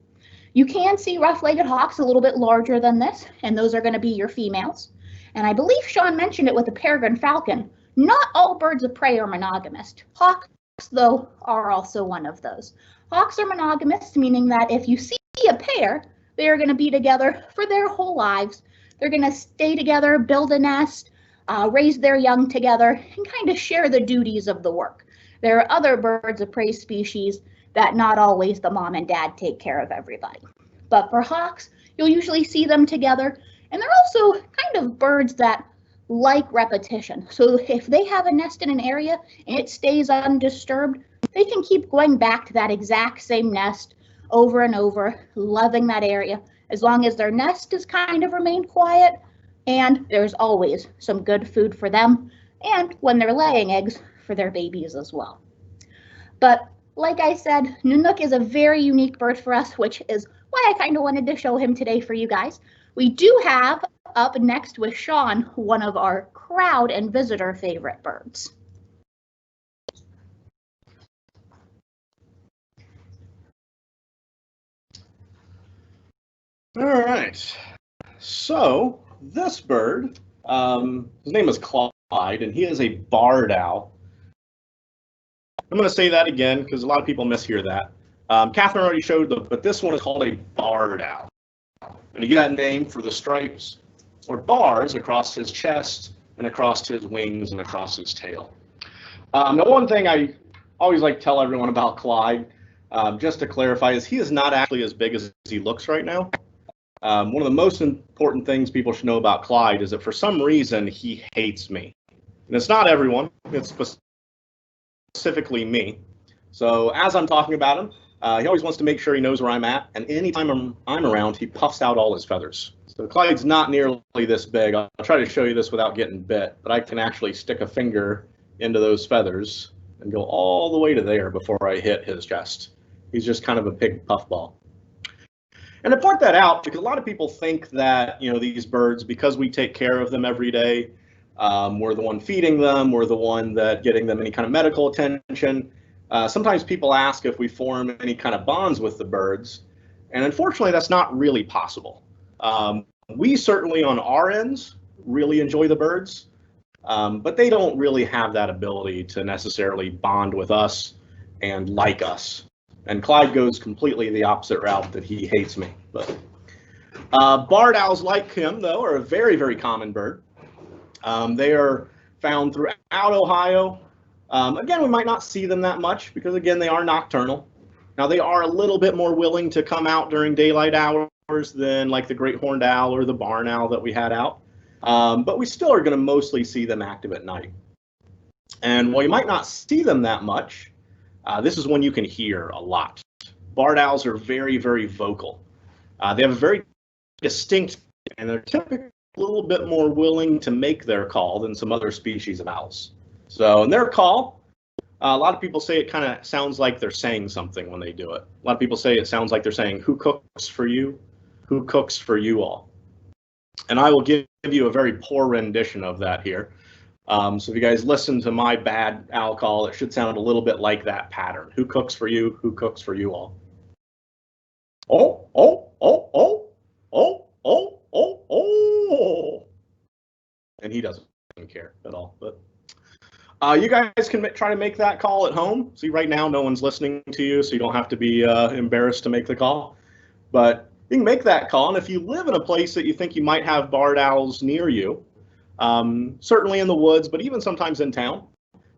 Speaker 2: You can see rough-legged hawks a little bit larger than this, and those are going to be your females. And I believe Sean mentioned it with the peregrine falcon. Not all birds of prey are monogamous. Hawks, though, are also one of those. Hawks are monogamous, meaning that if you see a pair, they are going to be together for their whole lives. They're going to stay together, build a nest, raise their young together, and kind of share the duties of the work. There are other birds of prey species that not always the mom and dad take care of everybody. But for hawks, you'll usually see them together, and they're also kind of birds that like repetition. So if they have a nest in an area and it stays undisturbed, they can keep going back to that exact same nest over and over, loving that area, as long as their nest has kind of remained quiet and there's always some good food for them, and when they're laying eggs, for their babies as well. But like I said, Nanook is a very unique bird for us, which is why I kind of wanted to show him today for you guys. We do have up next with Sean, one of our crowd and visitor favorite birds.
Speaker 3: All right, so this bird, his name is Clyde, and he is a barred owl. I'm going to say that again because a lot of people mishear that. Catherine already showed but this one is called a barred owl. And you get that name for the stripes or bars across his chest and across his wings and across his tail. The one thing I always like to tell everyone about Clyde, just to clarify, is he is not actually as big as he looks right now. One of the most important things people should know about Clyde is that for some reason he hates me. And it's not everyone, it's specifically me. So as I'm talking about him, he always wants to make sure he knows where I'm at, and anytime I'm around, he puffs out all his feathers. So Clyde's not nearly this big. I'll try to show you this without getting bit, but I can actually stick a finger into those feathers and go all the way to there before I hit his chest. He's just kind of a big puffball. And I point that out because a lot of people think that, you know, these birds, because we take care of them every day, we're the one feeding them, we're the one that getting them any kind of medical attention. Sometimes people ask if we form any kind of bonds with the birds, and unfortunately that's not really possible. We certainly on our ends really enjoy the birds, but they don't really have that ability to necessarily bond with us and like us. And Clyde goes completely the opposite route, that he hates me. But barred owls like him, though, are a very, very common bird. They are found throughout Ohio. Again, we might not see them that much because, again, they are nocturnal. Now, they are a little bit more willing to come out during daylight hours than like the great horned owl or the barn owl that we had out. But we still are going to mostly see them active at night. And while you might not see them that much, this is one you can hear a lot. Barred owls are very, very vocal. They have a very distinct, and they're typically a little bit more willing to make their call than some other species of owls. So in their call, a lot of people say it kind of sounds like they're saying something when they do it. A lot of people say it sounds like they're saying, "Who cooks for you? Who cooks for you all?" And I will give you a very poor rendition of that here. So if you guys listen to my bad owl call, it should sound a little bit like that pattern. Who cooks for you? Who cooks for you all? Oh, oh, oh, oh, oh, oh, oh, oh. And he doesn't care at all. But you guys can try to make that call at home. See, right now, no one's listening to you, so you don't have to be embarrassed to make the call. But you can make that call. And if you live in a place that you think you might have barred owls near you, certainly in the woods, but even sometimes in town,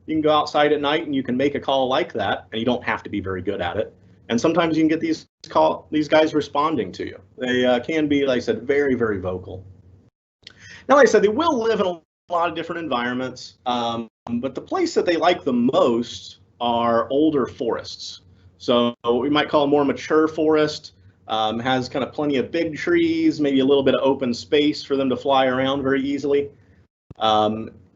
Speaker 3: you can go outside at night and you can make a call like that, and you don't have to be very good at it. And sometimes you can get these guys responding to you. They can be, like I said, very, very vocal. Now, like I said, they will live in a lot of different environments, but the place that they like the most are older forests. So we might call a more mature forest, has kind of plenty of big trees, maybe a little bit of open space for them to fly around very easily.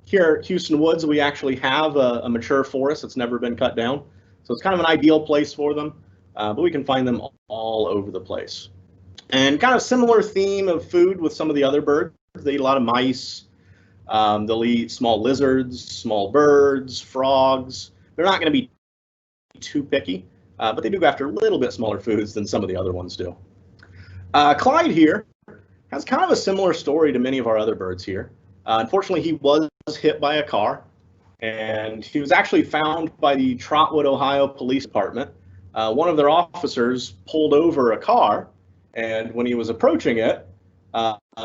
Speaker 3: Here at Houston Woods, we actually have a mature forest that's never been cut down. So it's kind of an ideal place for them, but we can find them all over the place. And kind of similar theme of food with some of the other birds. They eat a lot of mice. They'll eat small lizards, small birds, frogs. They're not going to be too picky, but they do go after a little bit smaller foods than some of the other ones do. Clyde here has kind of a similar story to many of our other birds here. Unfortunately, he was hit by a car, and he was actually found by the Trotwood, Ohio Police Department. One of their officers pulled over a car, and when he was approaching it,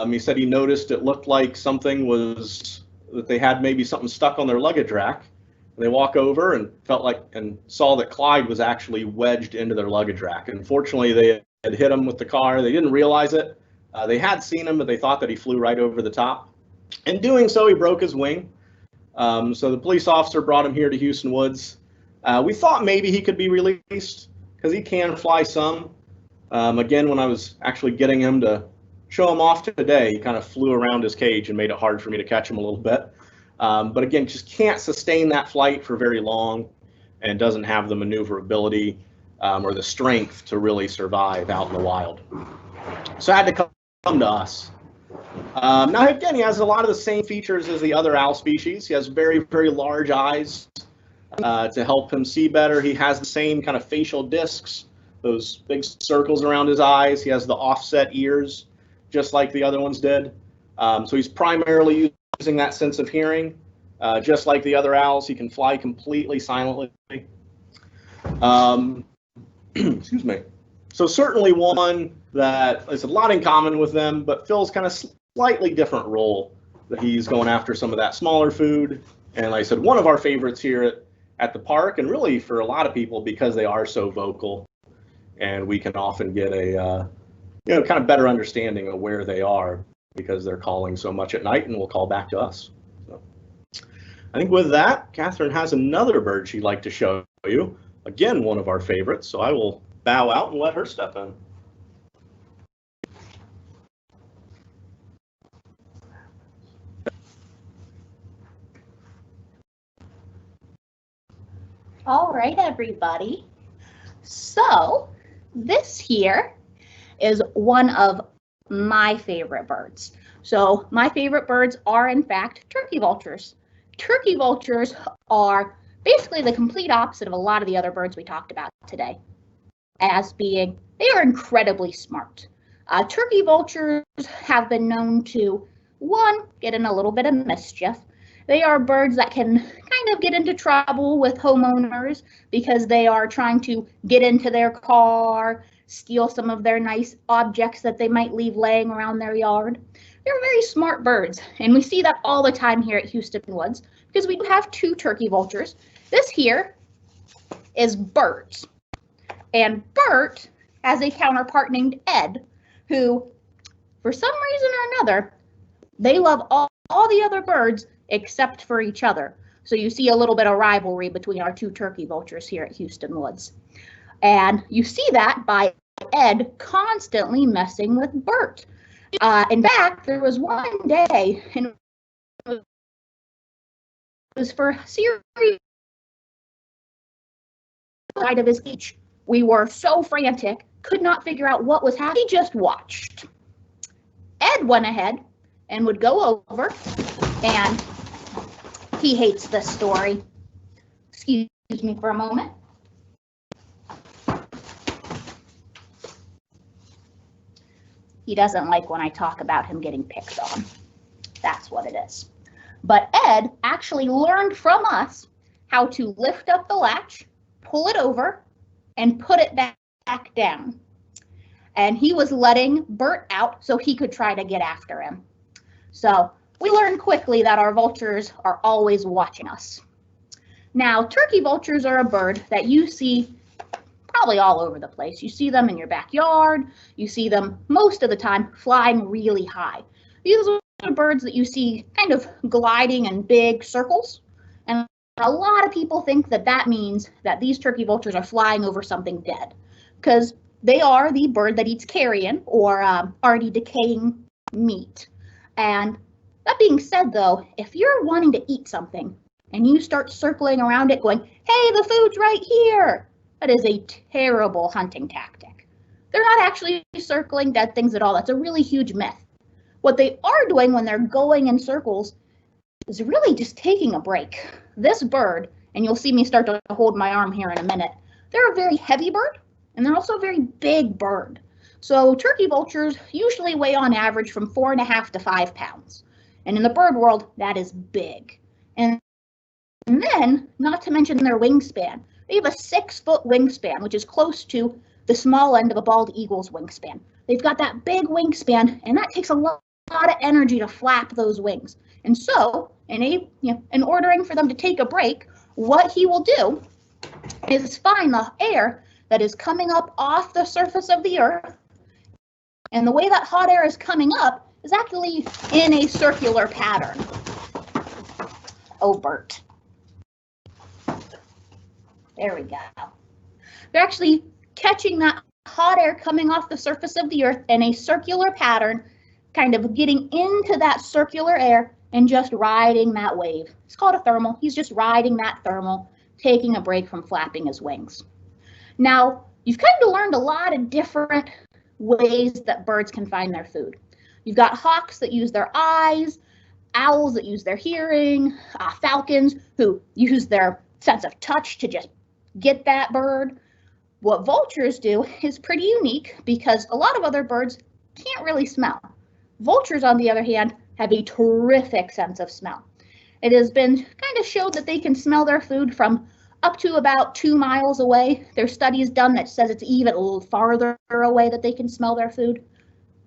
Speaker 3: he said he noticed it looked like something was, that they had maybe something stuck on their luggage rack. And they walk over and saw that Clyde was actually wedged into their luggage rack. Unfortunately, they had hit him with the car. They didn't realize it. They had seen him, but they thought that he flew right over the top. In doing so, he broke his wing. So the police officer brought him here to Houston Woods. We thought maybe he could be released because he can fly some. Again, when I was actually getting him to show him off today, he kind of flew around his cage and made it hard for me to catch him a little bit. But again, just can't sustain that flight for very long and doesn't have the maneuverability or the strength to really survive out in the wild. So I had to come to us. Now, again, he has a lot of the same features as the other owl species. He has very, very large eyes to help him see better. He has the same kind of facial discs, those big circles around his eyes. He has the offset ears, just like the other ones did. So he's primarily using that sense of hearing. Just like the other owls, he can fly completely silently. Excuse me. So certainly one that is a lot in common with them, but fills kind of slightly different role. That he's going after some of that smaller food. And like I said, one of our favorites here at the park, and really for a lot of people because they are so vocal, and we can often get a kind of better understanding of where they are because they're calling so much at night and will call back to us. So I think with that, Catherine has another bird she'd like to show you. Again, one of our favorites, so I will bow out and let her step in.
Speaker 2: All right, everybody. So this here is one of my favorite birds. So my favorite birds are, in fact, turkey vultures. Turkey vultures are basically the complete opposite of a lot of the other birds we talked about today, as being they are incredibly smart. Turkey vultures have been known to, one, get in a little bit of mischief. They are birds that can kind of get into trouble with homeowners because they are trying to get into their car, steal some of their nice objects that they might leave laying around their yard. They're very smart birds, and we see that all the time here at Houston Woods because we have two turkey vultures. This here is Bert, and Bert has a counterpart named Ed, who, for some reason or another, they love all the other birds except for each other. So you see a little bit of rivalry between our two turkey vultures here at Houston Woods. And you see that by Ed constantly messing with Bert. In fact, there was one day, and it was for a series of his speech. We were so frantic, could not figure out what was happening. He just watched. Ed went ahead and would go over, and he hates this story. Excuse me for a moment. He doesn't like when I talk about him getting picked on. That's what it is. But Ed actually learned from us how to lift up the latch, pull it over, and put it back down. And he was letting Bert out so he could try to get after him. So we learned quickly that our vultures are always watching us. Now, turkey vultures are a bird that you see probably all over the place. You see them in your backyard. You see them most of the time flying really high. These are birds that you see kind of gliding in big circles. And a lot of people think that that means that these turkey vultures are flying over something dead, because they are the bird that eats carrion or already decaying meat. And that being said, though, if you're wanting to eat something and you start circling around it going, hey, the food's right here, that is a terrible hunting tactic. They're not actually circling dead things at all. That's a really huge myth. What they are doing when they're going in circles is really just taking a break. This bird, and you'll see me start to hold my arm here in a minute, they're a very heavy bird, and they're also a very big bird. So turkey vultures usually weigh on average from 4.5 to 5 pounds. And in the bird world, that is big. And then, not to mention their wingspan. They have a 6-foot wingspan, which is close to the small end of a bald eagle's wingspan. They've got that big wingspan, and that takes a lot of energy to flap those wings. And so, in ordering for them to take a break, what he will do is find the air that is coming up off the surface of the earth. And the way that hot air is coming up is actually in a circular pattern. Oh, Bert. There we go. They're actually catching that hot air coming off the surface of the earth in a circular pattern, kind of getting into that circular air and just riding that wave. It's called a thermal. He's just riding that thermal, taking a break from flapping his wings. Now, you've kind of learned a lot of different ways that birds can find their food. You've got hawks that use their eyes, owls that use their hearing, falcons who use their sense of touch to just get that bird. What vultures do is pretty unique because a lot of other birds can't really smell. Vultures, on the other hand, have a terrific sense of smell. It has been kind of showed that they can smell their food from up to about 2 miles away. There's studies done that says it's even a little farther away that they can smell their food.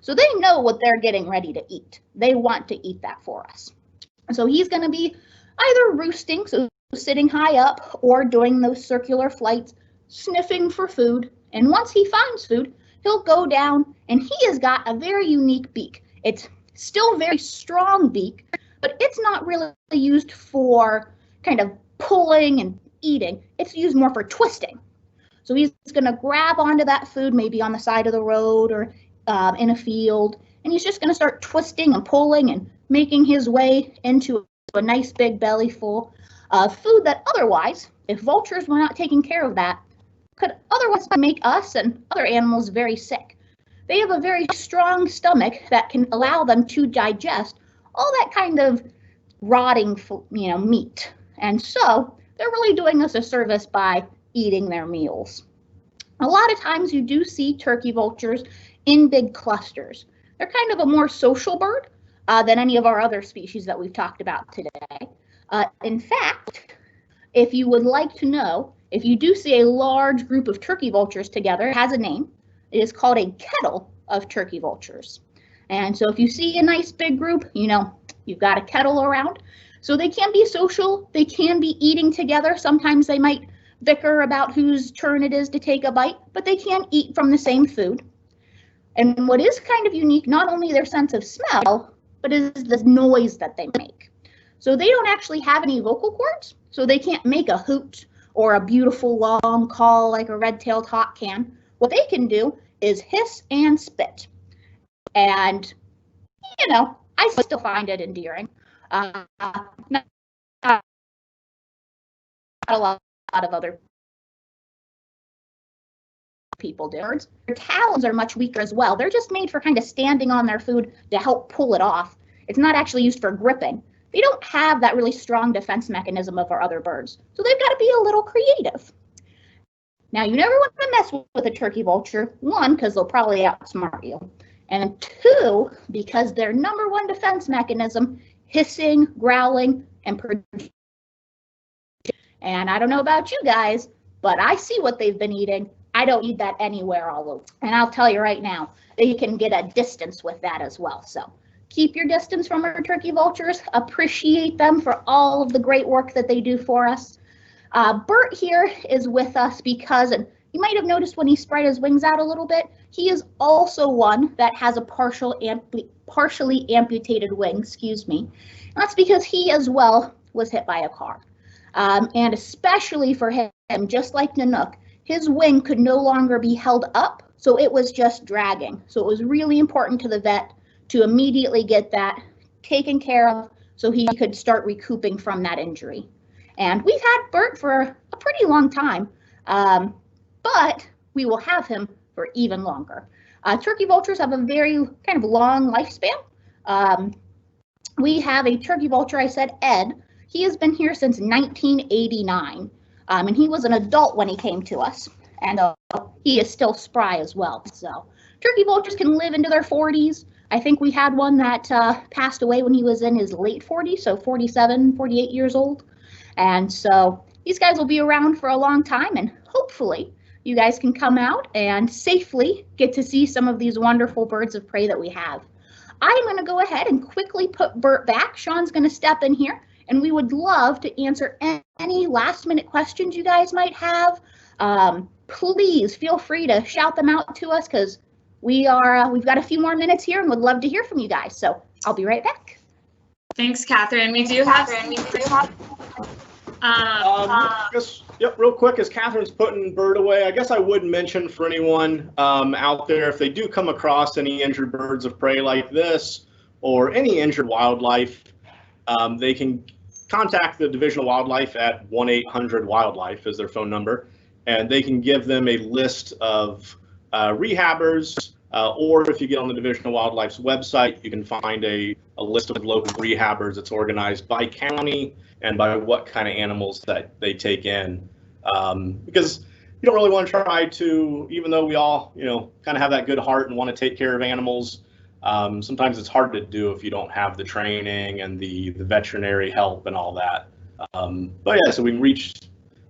Speaker 2: So they know what they're getting ready to eat. They want to eat that for us. So he's going to be either roosting, so sitting high up, or doing those circular flights, sniffing for food. And once he finds food, he'll go down, and he has got a very unique beak. It's still a very strong beak, but it's not really used for kind of pulling and eating. It's used more for twisting. So he's going to grab onto that food, maybe on the side of the road or in a field, and he's just going to start twisting and pulling and making his way into a nice big belly full of food that otherwise, if vultures were not taking care of that, could otherwise make us and other animals very sick. They have a very strong stomach that can allow them to digest all that kind of rotting, meat. And so they're really doing us a service by eating their meals. A lot of times you do see turkey vultures in big clusters. They're kind of a more social bird than any of our other species that we've talked about today. In fact, if you would like to know, if you do see a large group of turkey vultures together, it has a name. It is called a kettle of turkey vultures. And so if you see a nice big group, you've got a kettle around. So they can be social, they can be eating together. Sometimes they might bicker about whose turn it is to take a bite, but they can eat from the same food. And what is kind of unique, not only their sense of smell, but is the noise that they make. So they don't actually have any vocal cords, so they can't make a hoot or a beautiful long call like a red-tailed hawk can. What they can do is hiss and spit. And, I still find it endearing. Not a lot of other people do. Their talons are much weaker as well. They're just made for kind of standing on their food to help pull it off. It's not actually used for gripping. They don't have that really strong defense mechanism of our other birds. So they've got to be a little creative. Now, you never want to mess with a turkey vulture. 1, because they'll probably outsmart you. And 2, because their number 1 defense mechanism, hissing, growling, and projection. And I don't know about you guys, but I see what they've been eating. I don't eat that anywhere all over. And I'll tell you right now, they can get a distance with that as well. So keep your distance from our turkey vultures. Appreciate them for all of the great work that they do for us. Bert here is with us because, and you might have noticed when he spread his wings out a little bit, he is also one that has a partially amputated wing, And that's because he as well was hit by a car. And especially for him, just like Nanook, his wing could no longer be held up, so it was just dragging. So it was really important to the vet to immediately get that taken care of so he could start recouping from that injury. And we've had Bert for a pretty long time, but we will have him for even longer. Turkey vultures have a very kind of long lifespan. We have a turkey vulture, I said Ed. He has been here since 1989, and he was an adult when he came to us, and he is still spry as well. So turkey vultures can live into their 40s. I think we had one that passed away when he was in his late 40s, so 47, 48 years old. And so these guys will be around for a long time, and hopefully you guys can come out and safely get to see some of these wonderful birds of prey that we have. I'm going to go ahead and quickly put Bert back. Sean's going to step in here, and we would love to answer any last-minute questions you guys might have. Please feel free to shout them out to us because we've got a few more minutes here and would love to hear from you guys. So I'll be right back.
Speaker 1: Thanks, Catherine. We do have.
Speaker 3: Real quick, as Catherine's putting Bert away, I guess I would mention for anyone out there, if they do come across any injured birds of prey like this or any injured wildlife, they can contact the Division of Wildlife at 1-800-WILDLIFE is their phone number, and they can give them a list of rehabbers Or if you get on the Division of Wildlife's website, you can find a list of local rehabbers that's organized by county and by what kind of animals that they take in. Because you don't really want to try to, even though we all, kind of have that good heart and want to take care of animals, sometimes it's hard to do if you don't have the training and the veterinary help and all that. But yeah, so we can reach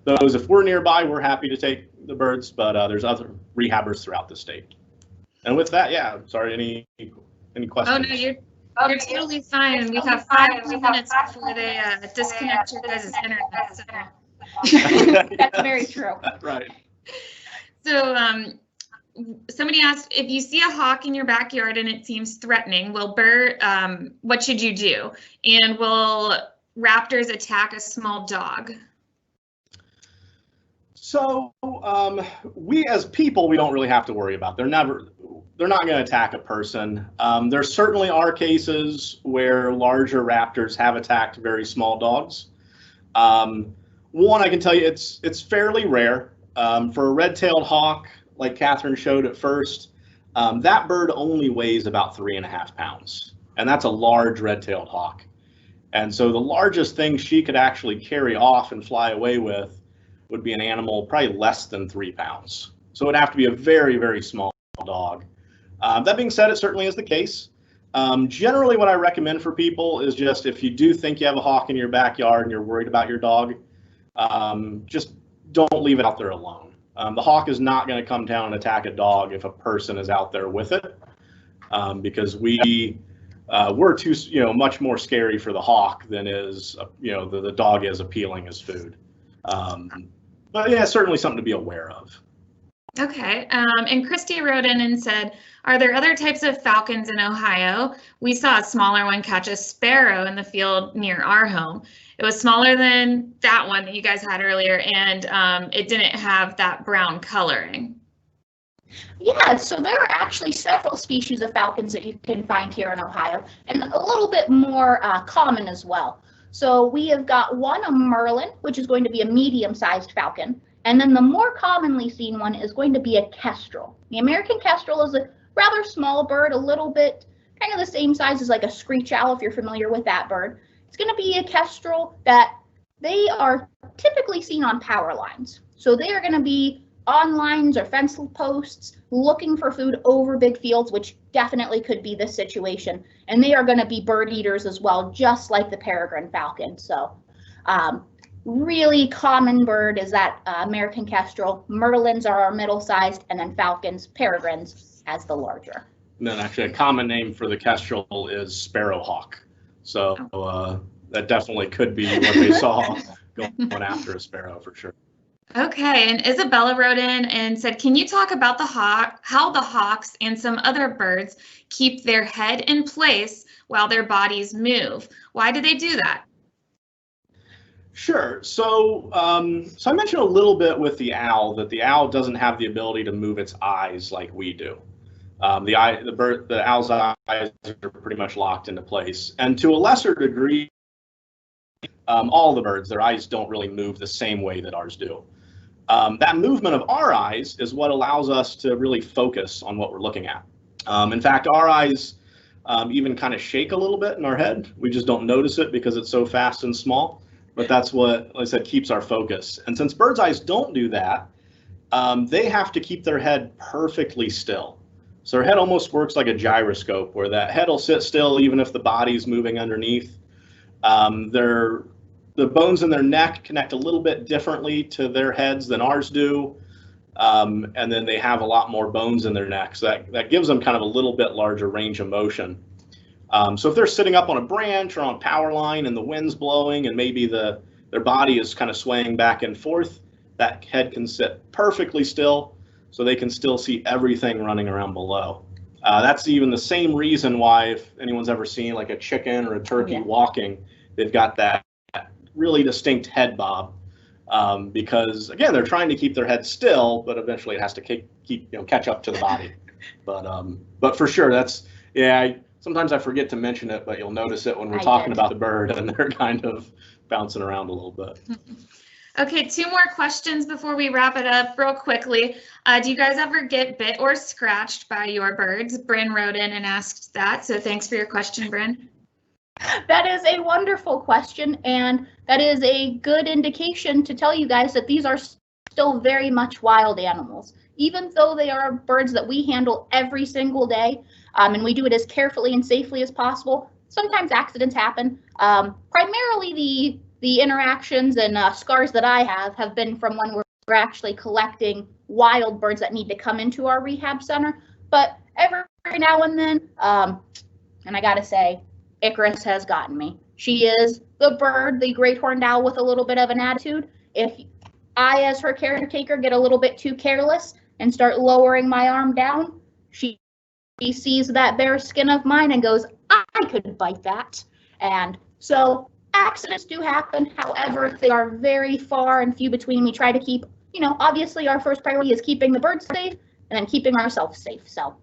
Speaker 3: those. If we're nearby, we're happy to take the birds, but there's other rehabbers throughout the state. And with that, yeah, sorry, any questions?
Speaker 1: Oh, no, you're totally fine. We have 5 minutes before they disconnect your guys' internet. So.
Speaker 2: That's very true.
Speaker 3: Right.
Speaker 1: So somebody asked, if you see a hawk in your backyard and it seems threatening, what should you do? And will raptors attack a small dog?
Speaker 3: So we as people, we don't really have to worry about. They're not going to attack a person. There certainly are cases where larger raptors have attacked very small dogs. One, I can tell you it's fairly rare. For a red-tailed hawk, like Catherine showed at first, that bird only weighs about 3.5 pounds, and that's a large red-tailed hawk. And so the largest thing she could actually carry off and fly away with would be an animal probably less than 3 pounds. So it would have to be a very, very small dog. That being said, it certainly is the case. Generally, what I recommend for people is just if you do think you have a hawk in your backyard and you're worried about your dog, just don't leave it out there alone. The hawk is not going to come down and attack a dog if a person is out there with it, because we're too, much more scary for the hawk than is, the dog is appealing as food. But yeah, certainly something to be aware of.
Speaker 1: Okay, and Christy wrote in and said, are there other types of falcons in Ohio? We saw a smaller one catch a sparrow in the field near our home. It was smaller than that one that you guys had earlier, and it didn't have that brown coloring.
Speaker 2: Yeah, so there are actually several species of falcons that you can find here in Ohio, and a little bit more common as well. So we have got one, a merlin, which is going to be a medium-sized falcon. And then the more commonly seen one is going to be a kestrel. The American kestrel is a rather small bird, a little bit kind of the same size as like a screech owl, if you're familiar with that bird. It's going to be a kestrel that they are typically seen on power lines. So they are going to be on lines or fence posts looking for food over big fields, which definitely could be this situation. And they are going to be bird eaters as well, just like the peregrine falcon. So really common bird is that American kestrel. Merlins are our middle-sized, and then falcons, peregrines, as the larger.
Speaker 3: And then actually a common name for the kestrel is sparrowhawk. So that definitely could be what they saw going after a sparrow for sure.
Speaker 1: Okay, and Isabella wrote in and said, can you talk about how the hawks and some other birds keep their head in place while their bodies move? Why do they do that?
Speaker 3: Sure. So, I mentioned a little bit with the owl that the owl doesn't have the ability to move its eyes like we do. The owl's eyes are pretty much locked into place, and to a lesser degree, all the birds, their eyes don't really move the same way that ours do. That movement of our eyes is what allows us to really focus on what we're looking at. In fact, our eyes even kind of shake a little bit in our head. We just don't notice it because it's so fast and small. But that's what, like I said, keeps our focus. And since birds' eyes don't do that, they have to keep their head perfectly still. So their head almost works like a gyroscope, where that head will sit still even if the body's moving underneath. The bones in their neck connect a little bit differently to their heads than ours do. And then they have a lot more bones in their neck. So that gives them kind of a little bit larger range of motion. So if they're sitting up on a branch or on a power line and the wind's blowing and maybe their body is kind of swaying back and forth, that head can sit perfectly still so they can still see everything running around below. That's even the same reason why, if anyone's ever seen like a chicken or a turkey walking, they've got that really distinct head bob, because again, they're trying to keep their head still, but eventually it has to catch up to the body. But for sure, sometimes I forget to mention it, but you'll notice it when we're talking about the bird and they're kind of bouncing around a little bit.
Speaker 1: Okay, 2 more questions before we wrap it up real quickly. Do you guys ever get bit or scratched by your birds? Bryn wrote in and asked that, so thanks for your question, Bryn.
Speaker 2: That is a wonderful question, and that is a good indication to tell you guys that these are still very much wild animals. Even though they are birds that we handle every single day, and we do it as carefully and safely as possible, sometimes accidents happen. Primarily the interactions and scars that I have been from when we're actually collecting wild birds that need to come into our rehab center. But every now and then, and I gotta say, Icarus has gotten me. She is the bird, the great horned owl with a little bit of an attitude. If I, as her caretaker, get a little bit too careless and start lowering my arm down, she sees that bare skin of mine and goes, I could bite that. And so accidents do happen. However, they are very far and few between. We try to keep, obviously our first priority is keeping the birds safe and then keeping ourselves safe. So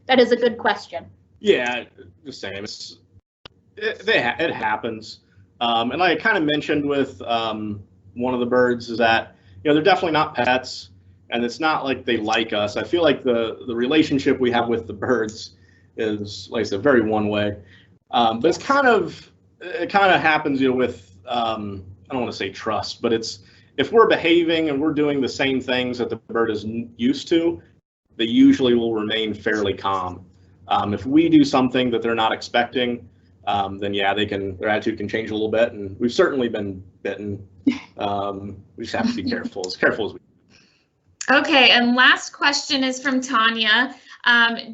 Speaker 2: that is a good question.
Speaker 3: Yeah, the same. It happens. And like I kind of mentioned with one of the birds is that, they're definitely not pets, and it's not like they like us. I feel like the relationship we have with the birds is, like I said, very one way. But it kind of happens, with, I don't want to say trust, but it's, if we're behaving and we're doing the same things that the bird is used to, they usually will remain fairly calm. If we do something that they're not expecting, then yeah, their attitude can change a little bit, and we've certainly been bitten. We just have to be careful as we can.
Speaker 1: Okay, and last question is from Tanya.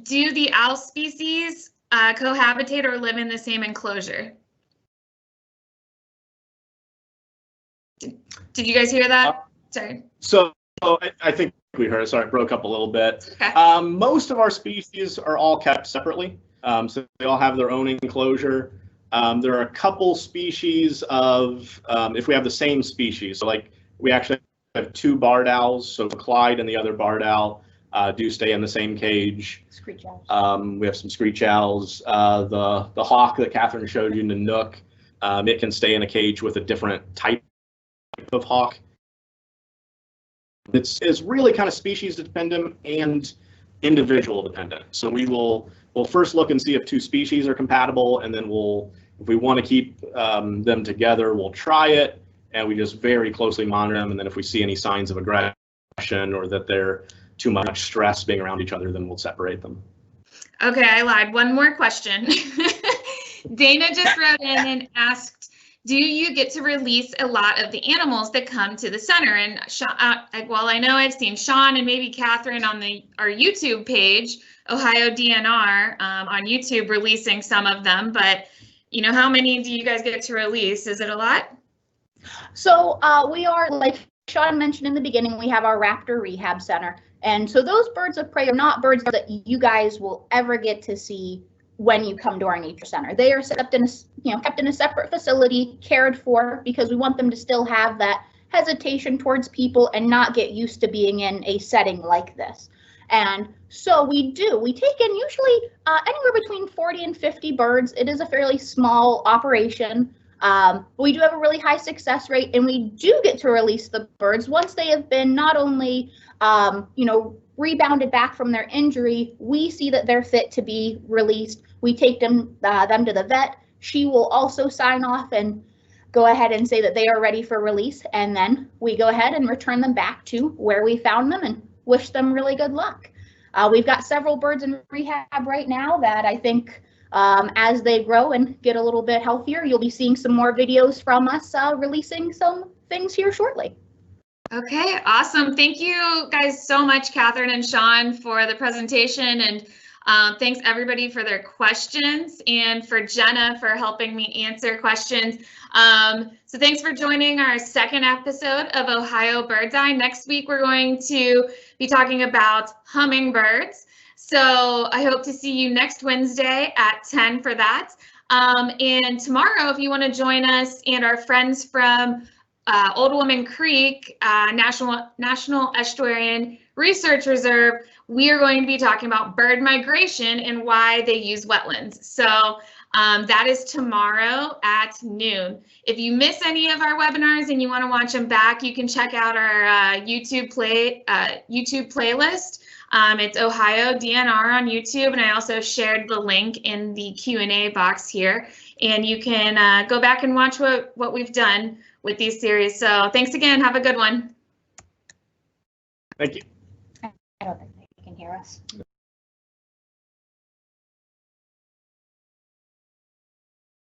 Speaker 1: Do the owl species cohabitate or live in the same enclosure? Did you guys hear that? Sorry.
Speaker 3: So I think we heard it. Sorry, it broke up a little bit.
Speaker 1: Okay.
Speaker 3: Most of our species are all kept separately. So they all have their own enclosure. There are a couple species of, if we have the same species, so like we actually have 2 barred owls, so Clyde and the other barred owl do stay in the same cage.
Speaker 2: Screech owls.
Speaker 3: We have some screech owls. The hawk that Catherine showed you, the Nook, it can stay in a cage with a different type of hawk. It's really kind of species dependent and individual dependent. So we'll first look and see if 2 species are compatible, and then if we want to keep them together, we'll try it, and we just very closely monitor them. And then if we see any signs of aggression or that they're too much stress being around each other, then we'll separate them.
Speaker 1: Okay, I lied. One more question. Dana just wrote in and asked, do you get to release a lot of the animals that come to the center? And well, I know I've seen Sean and maybe Catherine on our YouTube page, OhioDNR, on YouTube, releasing some of them, but how many do you guys get to release? Is it a lot?
Speaker 2: So we are, like Sean mentioned in the beginning, we have our Raptor Rehab Center. And so those birds of prey are not birds that you guys will ever get to see when you come to our nature center. They are kept in a separate facility, cared for, because we want them to still have that hesitation towards people and not get used to being in a setting like this. And so we take in usually anywhere between 40 and 50 birds. It is a fairly small operation. But we do have a really high success rate, and we do get to release the birds once they have been not only, rebounded back from their injury. We see that they're fit to be released. We take them to the vet. She will also sign off and go ahead and say that they are ready for release, and then we go ahead and return them back to where we found them and wish them really good luck. We've got several birds in rehab right now that I think as they grow and get a little bit healthier, you'll be seeing some more videos from us releasing some things here shortly.
Speaker 1: Okay, awesome. Thank you guys so much, Catherine and Sean, for the presentation, and thanks everybody for their questions, and for Jenna for helping me answer questions. So thanks for joining our second episode of Ohio Bird's Eye. Next week, we're going to be talking about hummingbirds. So I hope to see you next Wednesday at 10 for that. And tomorrow, if you want to join us and our friends from Old Woman Creek National Estuarine Research Reserve, we are going to be talking about bird migration and why they use wetlands. So That is tomorrow at noon. If you miss any of our webinars and you want to watch them back, you can check out our YouTube playlist. It's OhioDNR on YouTube, and I also shared the link in the Q&A box here. And you can go back and watch what we've done with these series. So thanks again. Have a good one.
Speaker 3: Thank you.
Speaker 2: I don't think they can hear us.